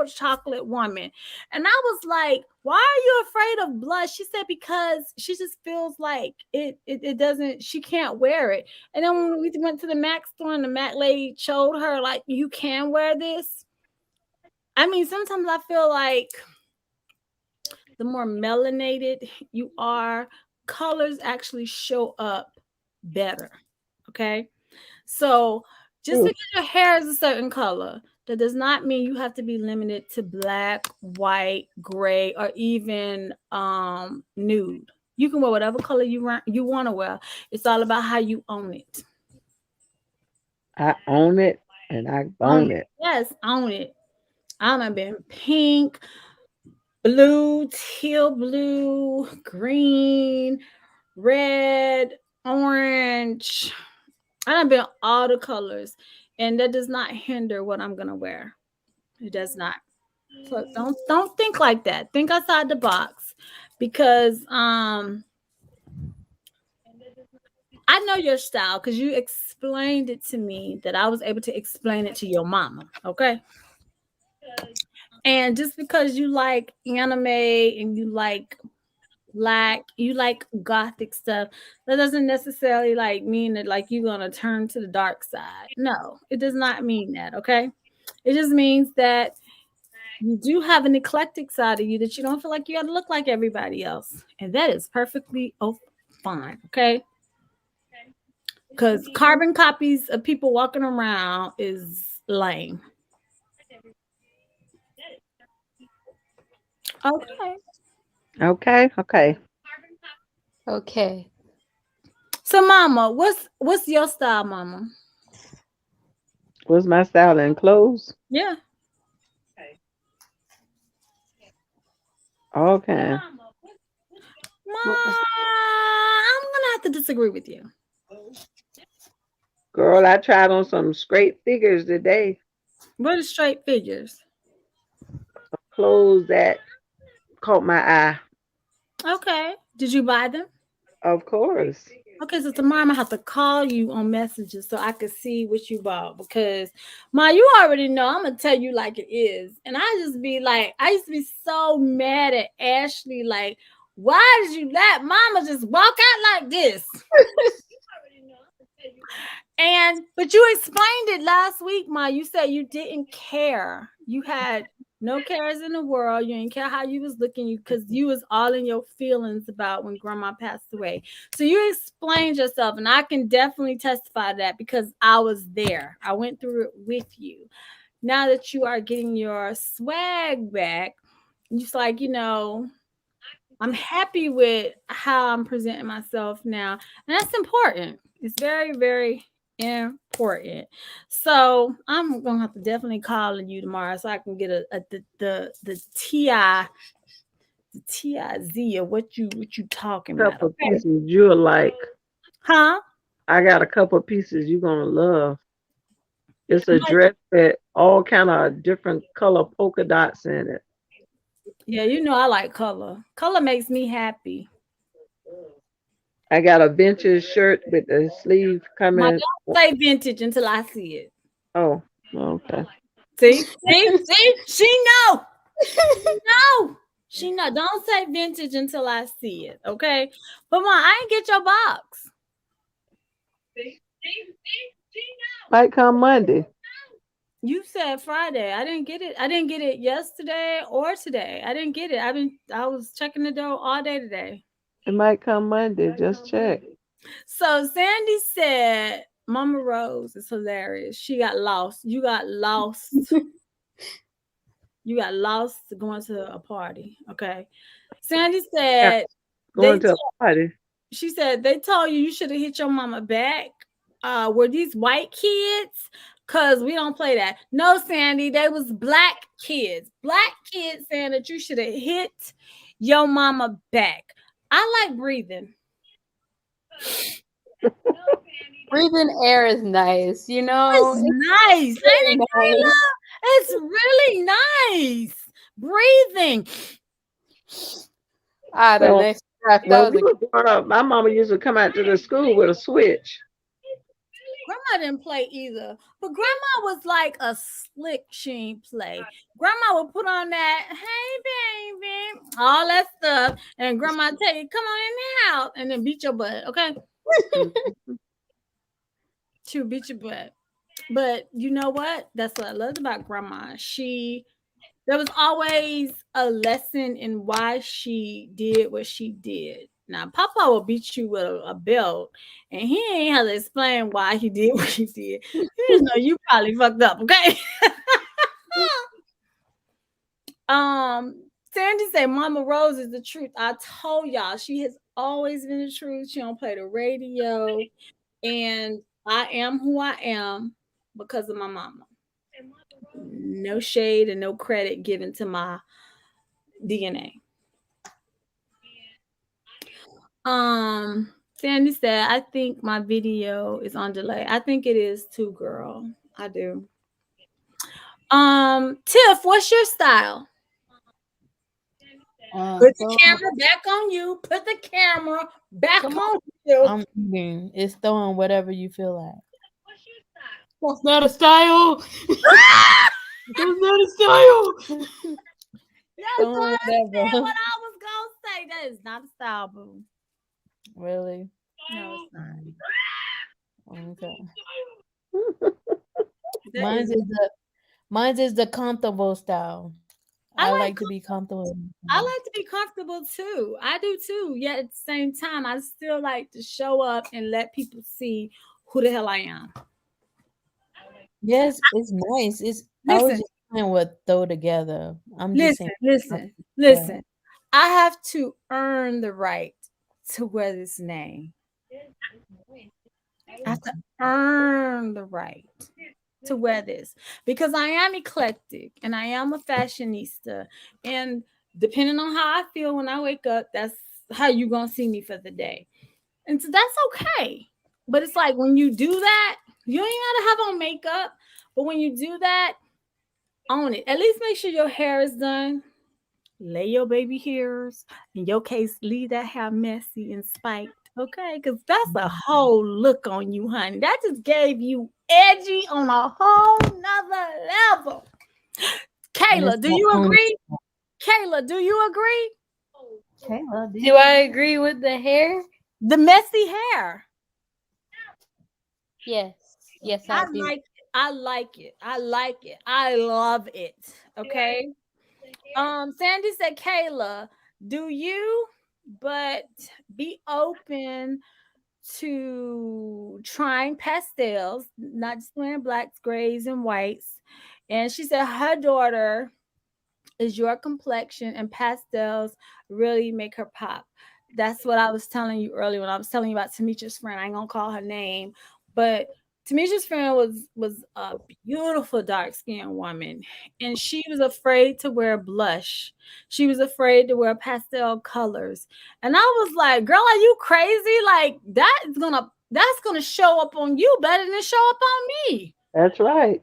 chocolate woman. And I was like, why are you afraid of blush? She said, because she just feels like it doesn't, she can't wear it. And then when we went to the MAC store and the MAC lady showed her, like, you can wear this. I mean, sometimes I feel like the more melanated you are, colors actually show up better. Okay. So just truth. because your hair is a certain color, that does not mean you have to be limited to black, white, gray, or even nude. You can wear whatever color you want to wear. It's all about how you own it. I own it and I Own own it. it. Yes, own it. I'm been pink, blue, teal blue, green, red, orange. I've been all the colors, and that does not hinder what I'm gonna wear. It does not. So don't think like that. Think outside the box, because I know your style because you explained it to me that I was able to explain it to your mama. Okay. And just because you like anime and you like black, you like gothic stuff, that doesn't necessarily like mean that like you're gonna turn to the dark side. No, it does not mean that, okay? It just means that you do have an eclectic side of you that you don't feel like you gotta look like everybody else. And that is perfectly fine, okay? Because carbon copies of people walking around is lame. Okay. Okay, okay. Okay. So mama, what's your style, mama? What's my style in clothes? Yeah. Okay. Ma, I'm gonna have to disagree with you. Girl, I tried on some straight figures today. What are straight figures? Clothes that caught my eye. Okay. Did you buy them? Of course. Okay, so tomorrow I'm gonna have to call you on messages so I can see what you bought because Ma, you already know I'm gonna tell you like it is. And I just be like, I used to be so mad at Ashley, like, why did you let mama just walk out like this? And but you explained it last week, Ma. You said you didn't care. You had no cares in the world. You didn't care how you was looking, you because you was all in your feelings about when grandma passed away. So you explained yourself, and I can definitely testify to that because I was there. I went through it with you. Now that you are getting your swag back, just like, I'm happy with how I'm presenting myself now. And that's important. It's very, very important. So I'm gonna have to definitely call you tomorrow so I can get the TIZ of what you talking about. Couple Okay. pieces you'll like. Huh? I got a couple pieces you're gonna love. It's a dress with all kind of different color polka dots in it. Yeah, I like color. Color makes me happy. I got a vintage shirt with the sleeve My coming. don't say vintage until I see it. Oh, okay. See, she know. No, she know. Don't say vintage until I see it, okay? But Ma, I ain't get your box. Might come Monday. You said Friday. I didn't get it. I didn't get it yesterday or today. I didn't get it. I was checking the door all day today. It might come Monday. Just check. So Sandy said Mama Rose is hilarious. She got lost. You got lost. You got lost going to a party. Okay. Sandy Yeah, said going they to a party. she said they told you should have hit your mama back. Were these white kids? Cause we don't play that. No, Sandy, they was black kids. Black kids saying that you should have hit your mama back. I like breathing. Breathing air is nice, It's nice, ain't it, Kayla? It's really nice. Breathing. The Well, next breath. when That we was were growing up, my mama used to come out to the school with a switch. Grandma didn't play either, but grandma was like a slick. She ain't play. Grandma would put on that, hey baby, all that stuff, and grandma tell you, come on in the house, and then beat your butt. Okay, she'll beat your butt. But you know what? That's what I loved about grandma. There was always a lesson in why she did what she did. Now, Papa will beat you with a belt, and he ain't have to explain why he did what he did. He just know you probably fucked up, okay? Sandy said Mama Rose is the truth. I told y'all she has always been the truth. She don't play the radio, and I am who I am because of my mama. No shade and no credit given to my DNA. Sandy said, I think my video is on delay. I think it is too, girl. I do. Tiff, what's your style? Put the camera back on you. Put the camera back on you. I'm eating. It's throwing whatever you feel like. That's not a style. That's not a style. Yes, Don't I like that, said bro. what I was gonna say. That is not a style, boo. Really? No, it's not. Okay. That Mine's is. is the mine's is the comfortable style. I I like. like to be comfortable. I like to be comfortable too. I do too. Yet at the same time, I still like to show up and let people see who the hell I am. Yes, it's nice. It's I was Listen, just saying what throw together. I'm just saying. listen, listen, listen. I have to earn the right to wear this name. I have to earn the right to wear this because I am eclectic and I am a fashionista. And depending on how I feel when I wake up, that's how you gonna see me for the day. And so that's okay. But it's like when you do that, you ain't gotta have on makeup. But when you do that, own it. At least make sure your hair is done. Lay your baby hairs. In your case, leave that hair messy and spiked. Okay, because that's a whole look on you, honey. That just gave you edgy on a whole nother level. And it's Kayla, do not you pony. agree? Kayla, do you agree? Kayla, Do I agree with the hair? The messy hair. Yes. Yes, I I do. like it. I like it. I like it. I love it. Okay. Sandy said, Kayla, do you but be open to trying pastels, not just wearing blacks, grays, and whites. And she said her daughter is your complexion and pastels really make her pop. That's what I was telling you earlier when I was telling you about Tamisha's friend. I ain't gonna call her name, but Tamisha's friend was a beautiful dark skinned woman, and she was afraid to wear blush. She was afraid to wear pastel colors, and I was like, "Girl, are you crazy? Like that's gonna show up on you better than show up on me." That's right.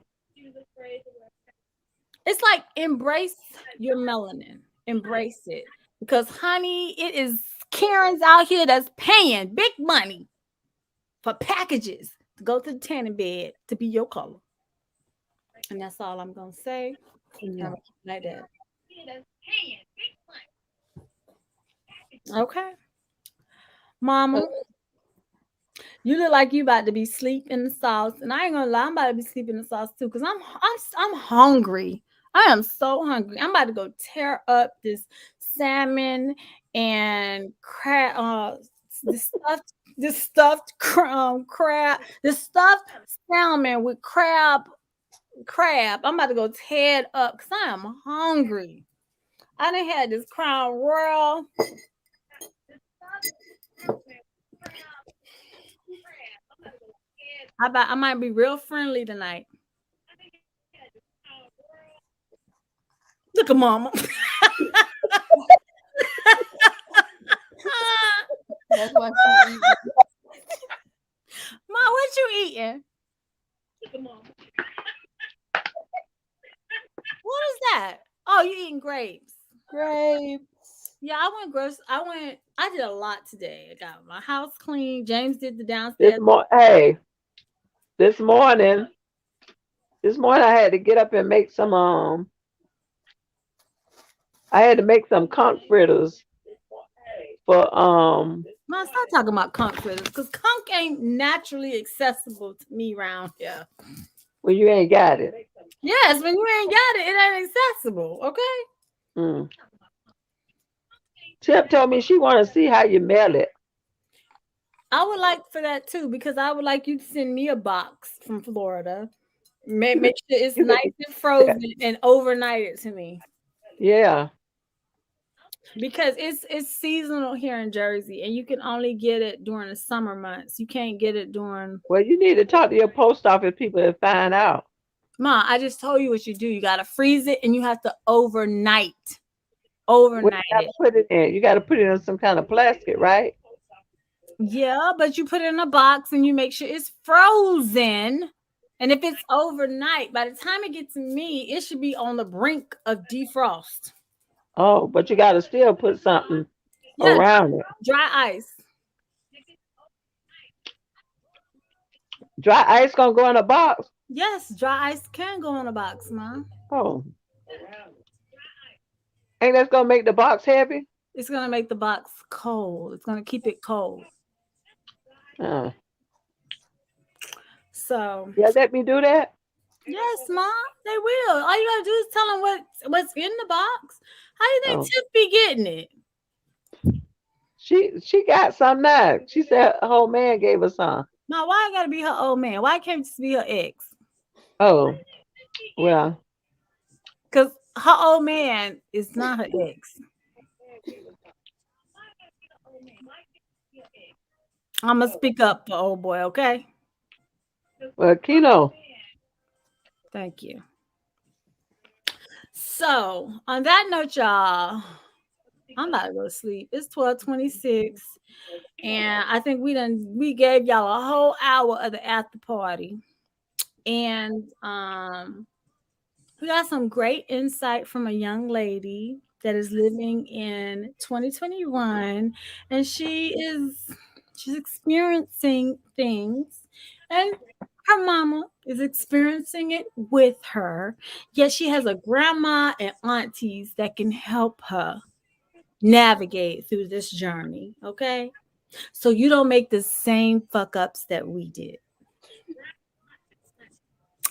It's like embrace your melanin. Embrace it. Because honey, it is Karens out here that's paying big money for packages to go to the tanning bed to be your color. And that's all I'm gonna say. I'm gonna keep it like that. Okay. Mama, you look like you about to be sleep in the sauce. And I ain't gonna lie, I'm about to be sleeping in the sauce too. Because I'm hungry. I am so hungry. I'm about to go tear up this salmon and crab this stuffed crab, this stuffed salmon with crab. I'm about to go tear it up because I am hungry. I done had this Crown Royal. I might be real friendly tonight. Look at mama. That's why she eat. Ma, what you eating? What is that? Oh, you eating grapes. grapes. Yeah, I did a lot today. I got my house clean. James did the This downstairs. hey, this morning, this morning I had to get up and make some I had to make some conch fritters for Man, stop talking about conch fritters because conch ain't naturally accessible to me around here. when you ain't got it. Yes, when you ain't got it, it ain't accessible. Okay. Mm. Tip told me she want to see how you mail it. I would like for that too because I would like you to send me a box from Florida. Make sure it's You nice could, and frozen and overnight it to me yeah. because it's seasonal here in Jersey and you can only get it during the summer months. You can't get it during. Well, you need to talk to your post office people and find out. Ma, I just told you what you do. You gotta freeze it and you have to What overnight you got it. to put it in? You got to put it in some kind of plastic, right? Yeah, but you put it in a box and you make sure it's frozen. And if it's overnight, by the time it gets to me, it should be on the brink of defrost. Oh, but you got to still put something Yeah, around it. dry ice. Dry ice gonna go in a box. Yes, dry ice can go in a box, Mom. Oh, ain't that's gonna make the box heavy? It's gonna make the box cold. It's gonna keep it cold. Uh, So yeah, let me do that. yes, mom, they will. All you gotta do is tell them what's in the box. How you think Oh, Tiff be getting it? she got some now. She said her whole man gave her some. Now, why it gotta be her old man? Why can't it just be her ex? Oh, well, Because her old man is not her ex. I'm gonna speak up for old boy, okay? well, Kino. Thank you. So, on that note, y'all, I'm about to go to sleep. It's 12:26, and I think we gave y'all a whole hour of the after party, and we got some great insight from a young lady that is living in 2021, and she's experiencing things, and her mama is experiencing it with her. Yet she has a grandma and aunties that can help her navigate through this journey. Okay, so you don't make the same fuck ups that we did.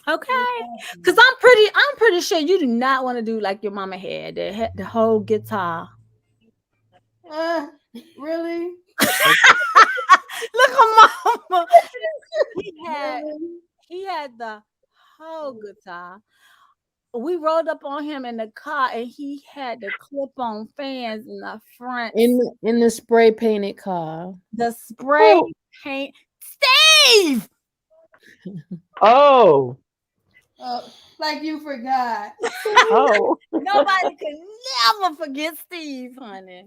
Okay, because I'm pretty sure you do not want to do like your mama had the whole guitar. Really? Look at mama. He had Really? he had the whole guitar. We rolled up on him in the car, and he had the clip-on fans in the front. In the spray painted car. The spray Oh, paint. Steve. oh, Like you forgot. oh. Nobody could never forget Steve, honey.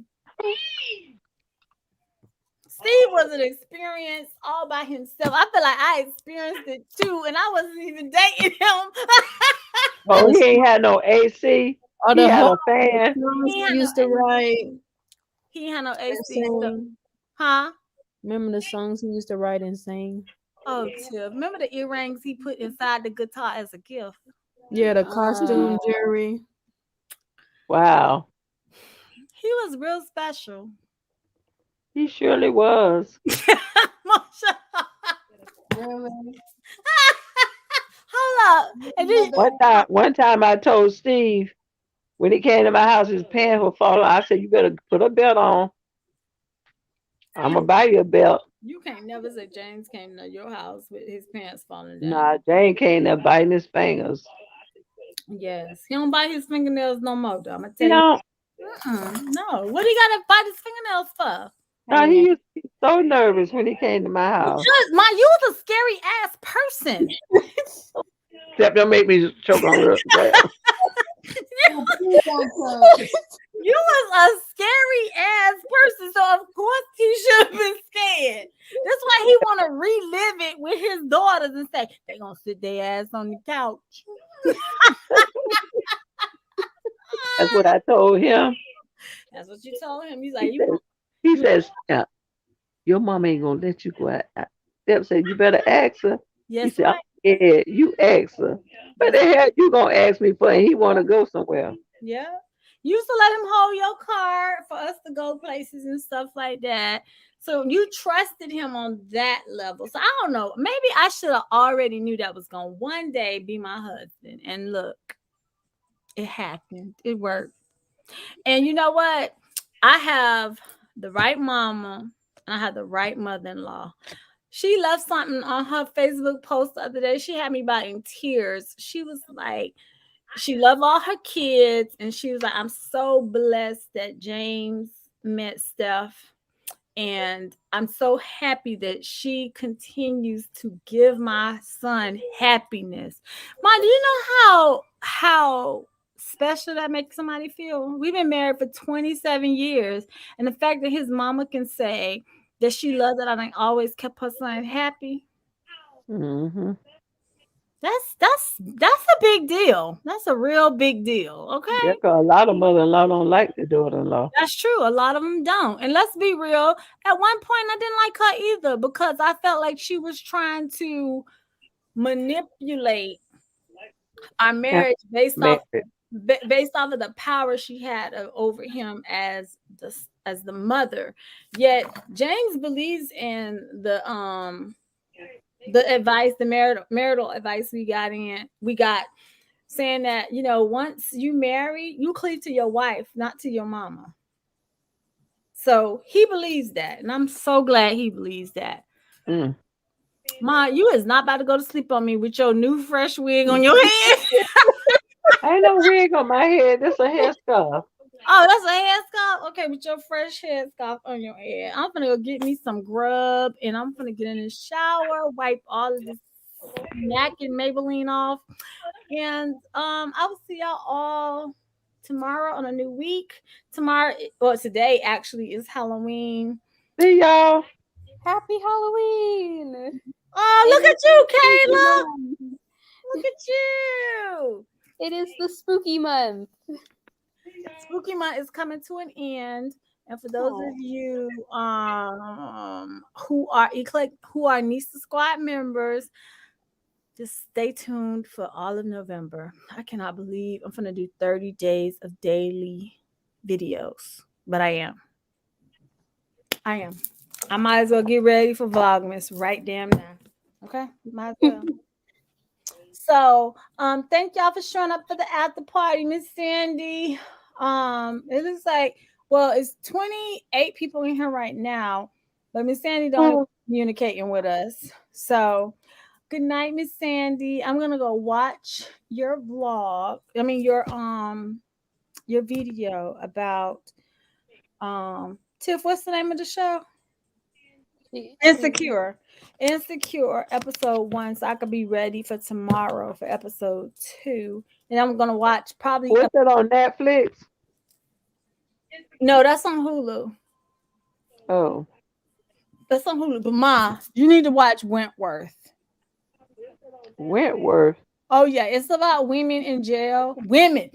Steve was an experience all by himself. I feel like I experienced it too, and I wasn't even dating him. Oh, he ain't had no AC. Or He the had whole a fan. songs he we had no used to write he had no and AC stuff. sing. Huh? Remember the songs we used to write and sing? Oh, Tiff. Remember the earrings he put inside the guitar as a gift? Yeah, the costume jewelry. Wow, He was real special. he surely was. Marsha, Really? hold up. And then One time I told Steve when he came to my house, his pants were falling. I said, "You better put a belt on. I'm gonna buy you a belt." you can't never say James came to your house with his pants falling down. Nah, Jane came there biting his fingers. Yes. He don't bite his fingernails no more, though. I'm gonna tell You you. know, No. What he gotta bite his fingernails for? no, he used to be so nervous when he came to my house. You was a scary ass person. Except don't make me choke on real bad. Please don't tell. You was a scary ass person, so of course he should have been scared. That's why he want to relive it with his daughters and say they gonna sit their ass on the couch. That's what I told him. That's what you told him. He's like, He says, he says, "Yeah, your mom ain't gonna let you go out." Step said, "You better ask her." He yes, said, "I'm right. scared. You ask her." But the hell you gonna ask me for? And he want to go somewhere. Yeah. You used to let him hold your car for us to go places and stuff like that. So you trusted him on that level. So I don't know. Maybe I should have already knew that was gonna one day be my husband. And look, it happened. It worked. And you know what? I have the right mama and I have the right mother-in-law. She left something on her Facebook post the other day. She had me about in tears. She was like, she loved all her kids, and she was like, I'm so blessed that James met Steph. And I'm so happy that she continues to give my son happiness. Mom, do you know how special that makes somebody feel? We've been married for 27 years, and the fact that his mama can say that she loved that I always kept her son happy. Hmm. That's a big deal. That's a real big deal. Yeah, Okay. 'cause a lot of mother-in-law don't like the daughter-in-law. That's true. A lot of them don't. And let's be real. At one point, I didn't like her either because I felt like she was trying to manipulate our marriage Married. based off of the power she had over him as the mother. Yet James believes in the advice, the marital advice we got saying that, once you marry, you cleave to your wife, not to your mama. So he believes that, and I'm so glad he believes that. Mm. Ma, you is not about to go to sleep on me with your new fresh wig on your head. Ain't no wig on my head. This a hairstyle. Oh, that's a headscarf? Okay, with your fresh headscarf on your head. I'm gonna go get me some grub, and I'm gonna get in the shower, wipe all of this snack and Maybelline off. And I will see y'all all tomorrow on a new week. Today actually is Halloween. See y'all. Happy Halloween! Oh, look at you, Kayla! Look at you! It is the spooky month. Spooky month is coming to an end, and for those of you who are Nista Squad members, just stay tuned for all of November. I cannot believe I'm gonna do 30 days of daily videos, but I am. I might as well get ready for Vlogmas right damn now. Okay, might as well. So, thank y'all for showing up for the after party, Miss Sandy. It looks like, well, it's 28 people in here right now, but Miss Sandy don't communicating with us. So, good night, Miss Sandy. I'm gonna go watch your vlog. I mean your video about Tiff. What's the name of the show? Insecure episode 1, so I could be ready for tomorrow for episode 2. And I'm gonna watch probably. What's that on Netflix? No, that's on Hulu. Oh, That's on Hulu. But Ma, you need to watch Wentworth. Wentworth. Oh yeah, it's about women in jail, women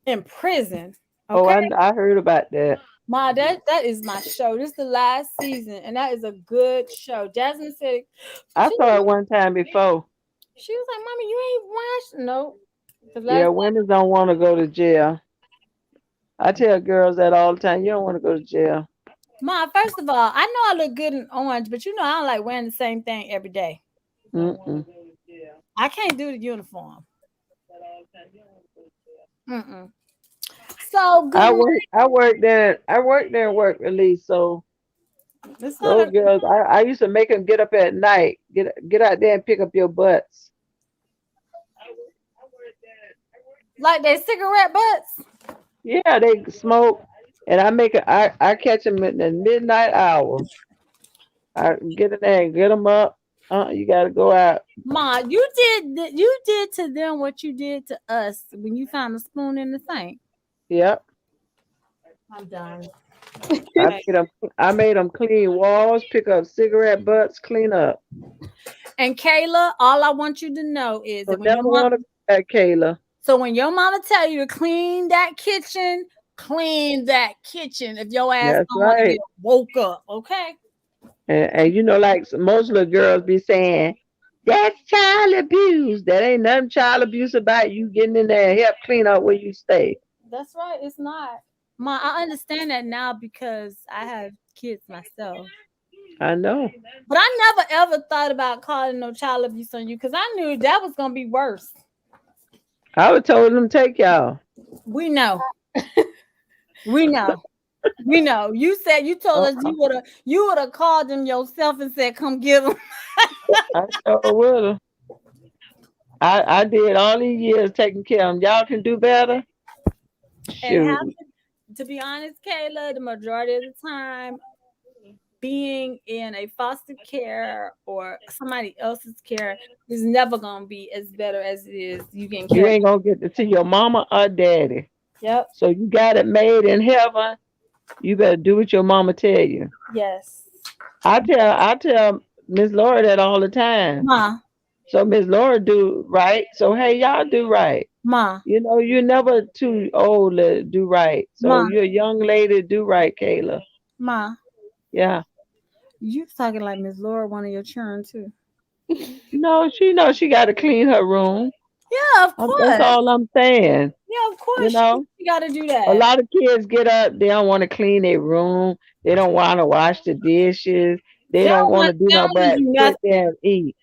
in prison. Okay? Oh, I heard about that. Ma, that is my show. This is the last season, and that is a good show. Jasmine said I saw it one time before. she was like, "Mommy, you ain't watched." Nope. Yeah, women don't want to go to jail. I tell girls that all the time. You don't want to go to jail. Ma, first of all, I know I look good in orange, but I don't like wearing the same thing every day. Mm-mm. I can't do the uniform. Mm-mm. So good. I worked there and work release. So those girls, I used to make them get up at night, get out there and pick up your butts. Like they cigarette butts. Yeah, they smoke, and I catch them at the midnight hour. I get in there and get them up. You got to go out. Ma, you did to them what you did to us when you found a spoon in the sink. Yep. I'm done. I made them clean walls, pick up cigarette butts, clean up. And Kayla, all I want you to know is that Kayla. So when your mama tell you to clean that kitchen. If your ass don't want to get woke up, okay? And like most little girls be saying, that's child abuse. That ain't nothing child abuse about you getting in there and help clean up where you stay. That's right. It's not. Ma, I understand that now because I have kids myself. I know. But I never ever thought about calling no child abuse on you because I knew that was gonna be worse. I would told them take y'all. We know. We know. You said you told us you would have called them yourself and said, "Come get them." I sure would have. I did all these years taking care of them. Y'all can do better. And to be honest, Kayla, the majority of the time, being in a foster care or somebody else's care is never gonna be as better as it is. You ain't gonna get to see your mama or daddy. Yep. So you got it made in heaven. You better do what your mama tell you. Yes. I tell Miss Laura that all the time. Ma. So Miss Laura do right. So hey, y'all do right. Ma. You're never too old to do right. So Ma. you're a young lady, do right, Kayla. Ma. Yeah. You talking like Miss Laura, one of your children too. No, she knows she got to clean her room. Yeah, of That's course. all I'm saying. Yeah, of You course. know, You got to do a that. lot of kids get up, they don't want to clean their room, they don't want to wash the dishes, they don't want to do They no don't want to but do sit nothing. there and eat.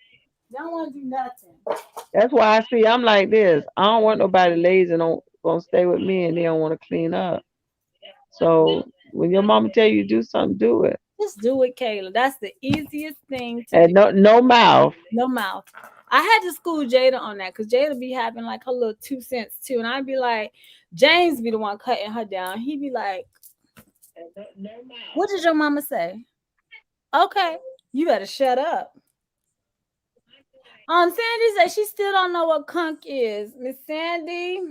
They don't want to do nothing. That's why I see I'm like this. I don't want nobody lazy and don't gonna stay with me and they don't want to clean up. So when your mama tell you to do something, do it. Just do it, Kayla. That's the easiest thing to do. And no mouth. No mouth. I had to school Jada on that because Jada be having like her little 2 cents too. And I'd be like, James be the one cutting her down. He'd be like, what did your mama say? Okay, you better shut up. Sandy said she still don't know what conch is. Miss Sandy,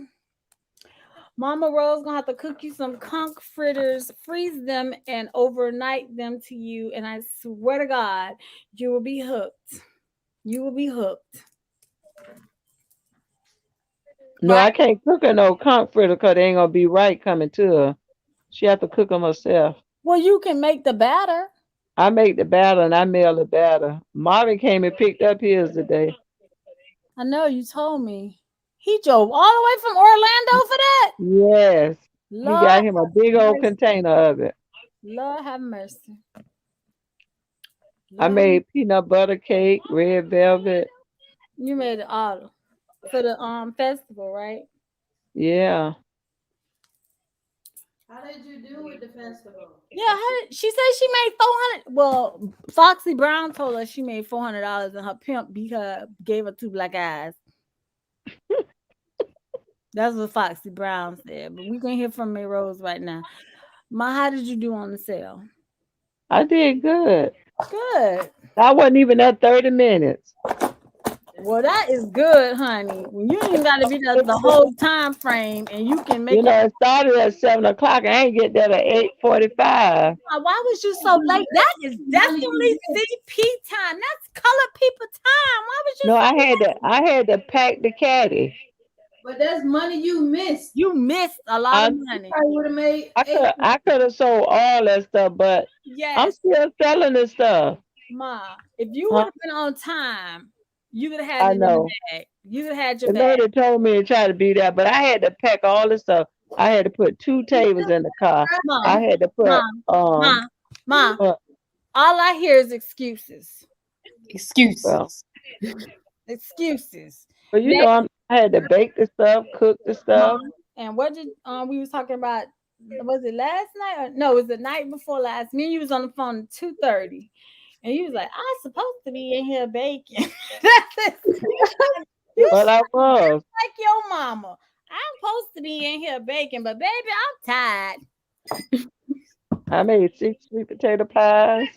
Mama Rose gonna have to cook you some conch fritters, freeze them, and overnight them to you. And I swear to God, you will be hooked. You will be hooked. No, Right? I can't cook her no comforter because it ain't gonna be right coming to her. She have to cook them herself. Well, you can make the batter. I make the batter and I mail the batter. Marvin came and picked up his today. I know you told me. He drove all the way from Orlando for that. Yes. He Lord got him a big have old mercy. container of it. Lord have mercy. I Lord, made peanut butter cake, red velvet. you made it all for the festival, right? Yeah. How did you do with the festival? Yeah, she said she made 400. Well, Foxy Brown told us she made $400, and her pimp gave her 2 black eyes. That's what Foxy Brown said. But we can hear from May Rose right now. Ma, how did you do on the sale? I did good. Good. I wasn't even at 30 minutes. Well, that is good, honey. When you ain't got to be there the whole time frame, and you can make You it. know, it started at 7 o'clock. I ain't get there at 8:45. Why was you so late? That is definitely CP time. That's color people time. Why was you No, so I had to pack the caddy. But that's money you missed. You missed a lot I of money. I would have made I could have sold all that stuff, but I'm Yes, still selling this stuff. Ma. If you would Huh? have been on time, you would have had I it in the know. bag. You would have had your The bag. lady told me to try to be there, but I had to pack all this stuff. I had to put 2 tables in the car. Ma, I had to ma, put ma. uh, All I hear is excuses. well, Excuses. Excuses. but you know Next, I had to bake the stuff, cook the Ma. stuff. And what did we was talking about? Was it last night or no? It was the night before last. Me and you was on the phone at 2:30, and you was like, "I'm supposed to be in here baking." You But I was. like your mama. I'm supposed to be in here baking, but baby, I'm tired. I made 6 sweet potato pies.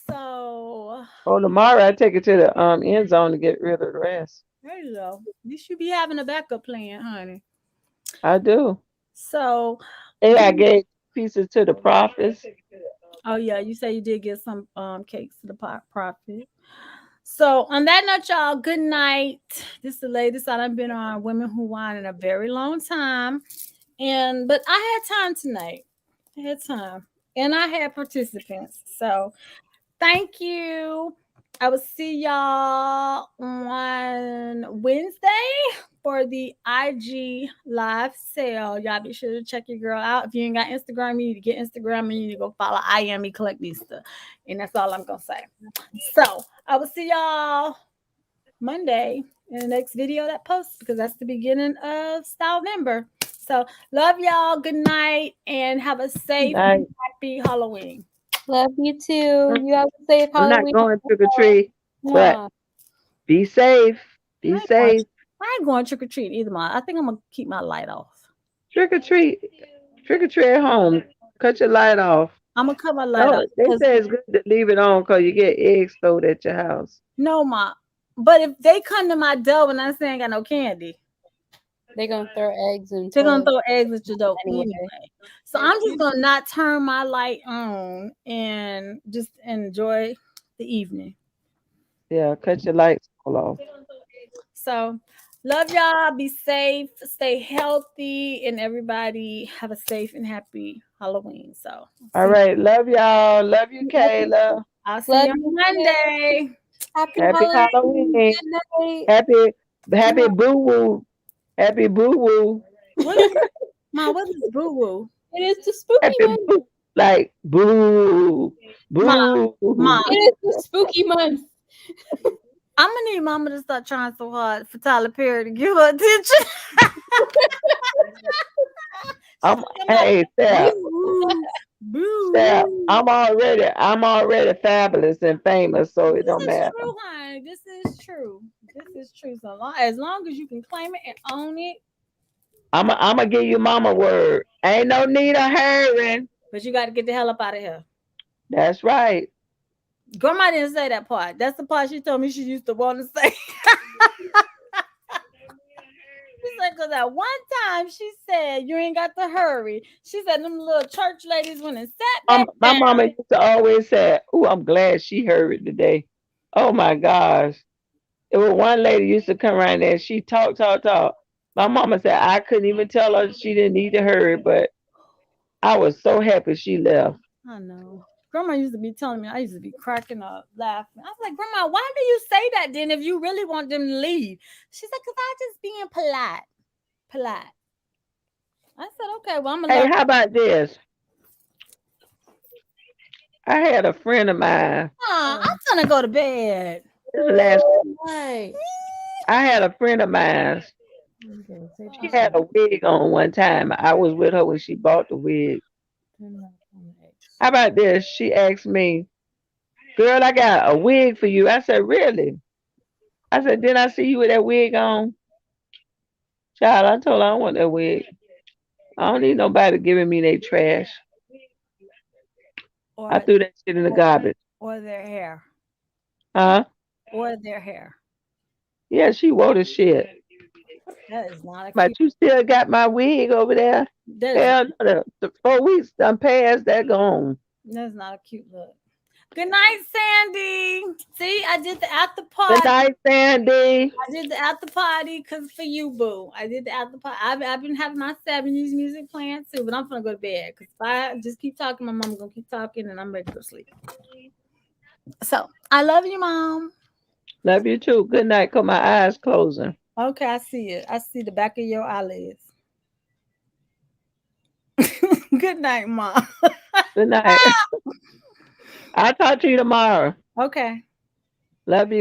So Oh, tomorrow I take it to the end zone to get rid of the rest. there you go. You should be having a backup plan, honey. I do. So, And I gave pieces to the prophets. oh yeah, you say you did get some cakes to the profit. So on that note, y'all, good night. This is the latest I've been on Women Who Wine in a very long time. But I had time tonight. I had time. And I had participants. So thank you. I will see y'all on Wednesday for the IG live sale. Y'all be sure to check your girl out. If you ain't got Instagram, you need to get Instagram and you need to go follow I am EclecticNista. And that's all I'm gonna say. So I will see y'all Monday in the next video that posts because that's the beginning of Stylemember. So love y'all. Good night and have a safe and happy Halloween. Love you too. You have a safe I'm not Halloween. going trick or treat, but Mwah. be safe. Be I safe. ain't going trick or treat either, Ma. I think I'm gonna keep my light off. Trick or treat. Trick or treat at home. Cut your light off. I'm gonna cut my light off. They say it's good to leave it on because you get eggs stowed at your house. No, Ma. But if they come to my door and I say I ain't got no candy, They're gonna throw eggs and they're gonna throw eggs at your door Anyway. anyway. So I'm just gonna not turn my light on and just enjoy the evening. Yeah, cut your lights all off. So love y'all. Be safe, stay healthy, and everybody have a safe and happy Halloween. So All right. Love y'all. Love you, Kayla. I'll see Love you you on Monday. Happy Happy Halloween. Halloween. Good night. Happy boo woo. Happy boo woo. What is Ma, what is boo woo? It is the spooky Happy month. boo. Like boo. Ma, Boo. It is the spooky month. I'm gonna need Mama to stop trying so hard for Tyler Perry to give her attention. Hey, Steph. Boo, boo, Steph. boo. I'm already fabulous and famous, so it don't This is matter. true, honey. This is true. This is true. So as long as you can claim it and own it, I'm gonna give you mama word. Ain't no need of hurrying. but you got to get the hell up out of here. That's right. Grandma didn't say that part. That's the part she told me she used to want to say. She said, because at one time she said, you ain't got to hurry. She said, them little church ladies went and sat back My down. mama used to always say, "Oh, I'm glad she heard today." Oh my gosh. It was one lady used to come around there. She talk. My mama said I couldn't even tell her she didn't need to hurry, but I was so happy she left. I know. Grandma used to be telling me, I used to be cracking up, laughing. I was like, Grandma, why do you say that then if you really want them to leave? She's like, because I just being polite. Polite. I said, okay, well, I'm going to Hey, learn. how about this? I had a friend of mine. I'm going to go to bed. This is last. Right. I had a friend of mine. Okay, say She had a wig on one time. I was with her when she bought the wig. How about this? She asked me, "Girl, I got a wig for you." I said, "Really?" I said, "Didn't I see you with that wig on?" Child, I told her I don't want that wig. I don't need nobody giving me their trash. I Or, threw that shit in the garbage. or their hair. Huh? Or their hair. Yeah, she wore the shit. That is not a But cute. you still got my wig over there? That is, Hell no, the 4 weeks done passed, that gone. that's not a cute look. Good night, Sandy. See, I did the after Good party. night, Sandy. I did the after party because for you, boo. I did the after party. I've been having my 70s music playing too, but I'm gonna go to bed because if I just keep talking, my mom's gonna keep talking and I'm ready to go to sleep. So I love you, Mom. Love you too. Good night, cause my eyes closing. Okay, I see it. I see the back of your eyelids. Good night, Mom. Good night. I'll talk to you tomorrow. Okay. Love you.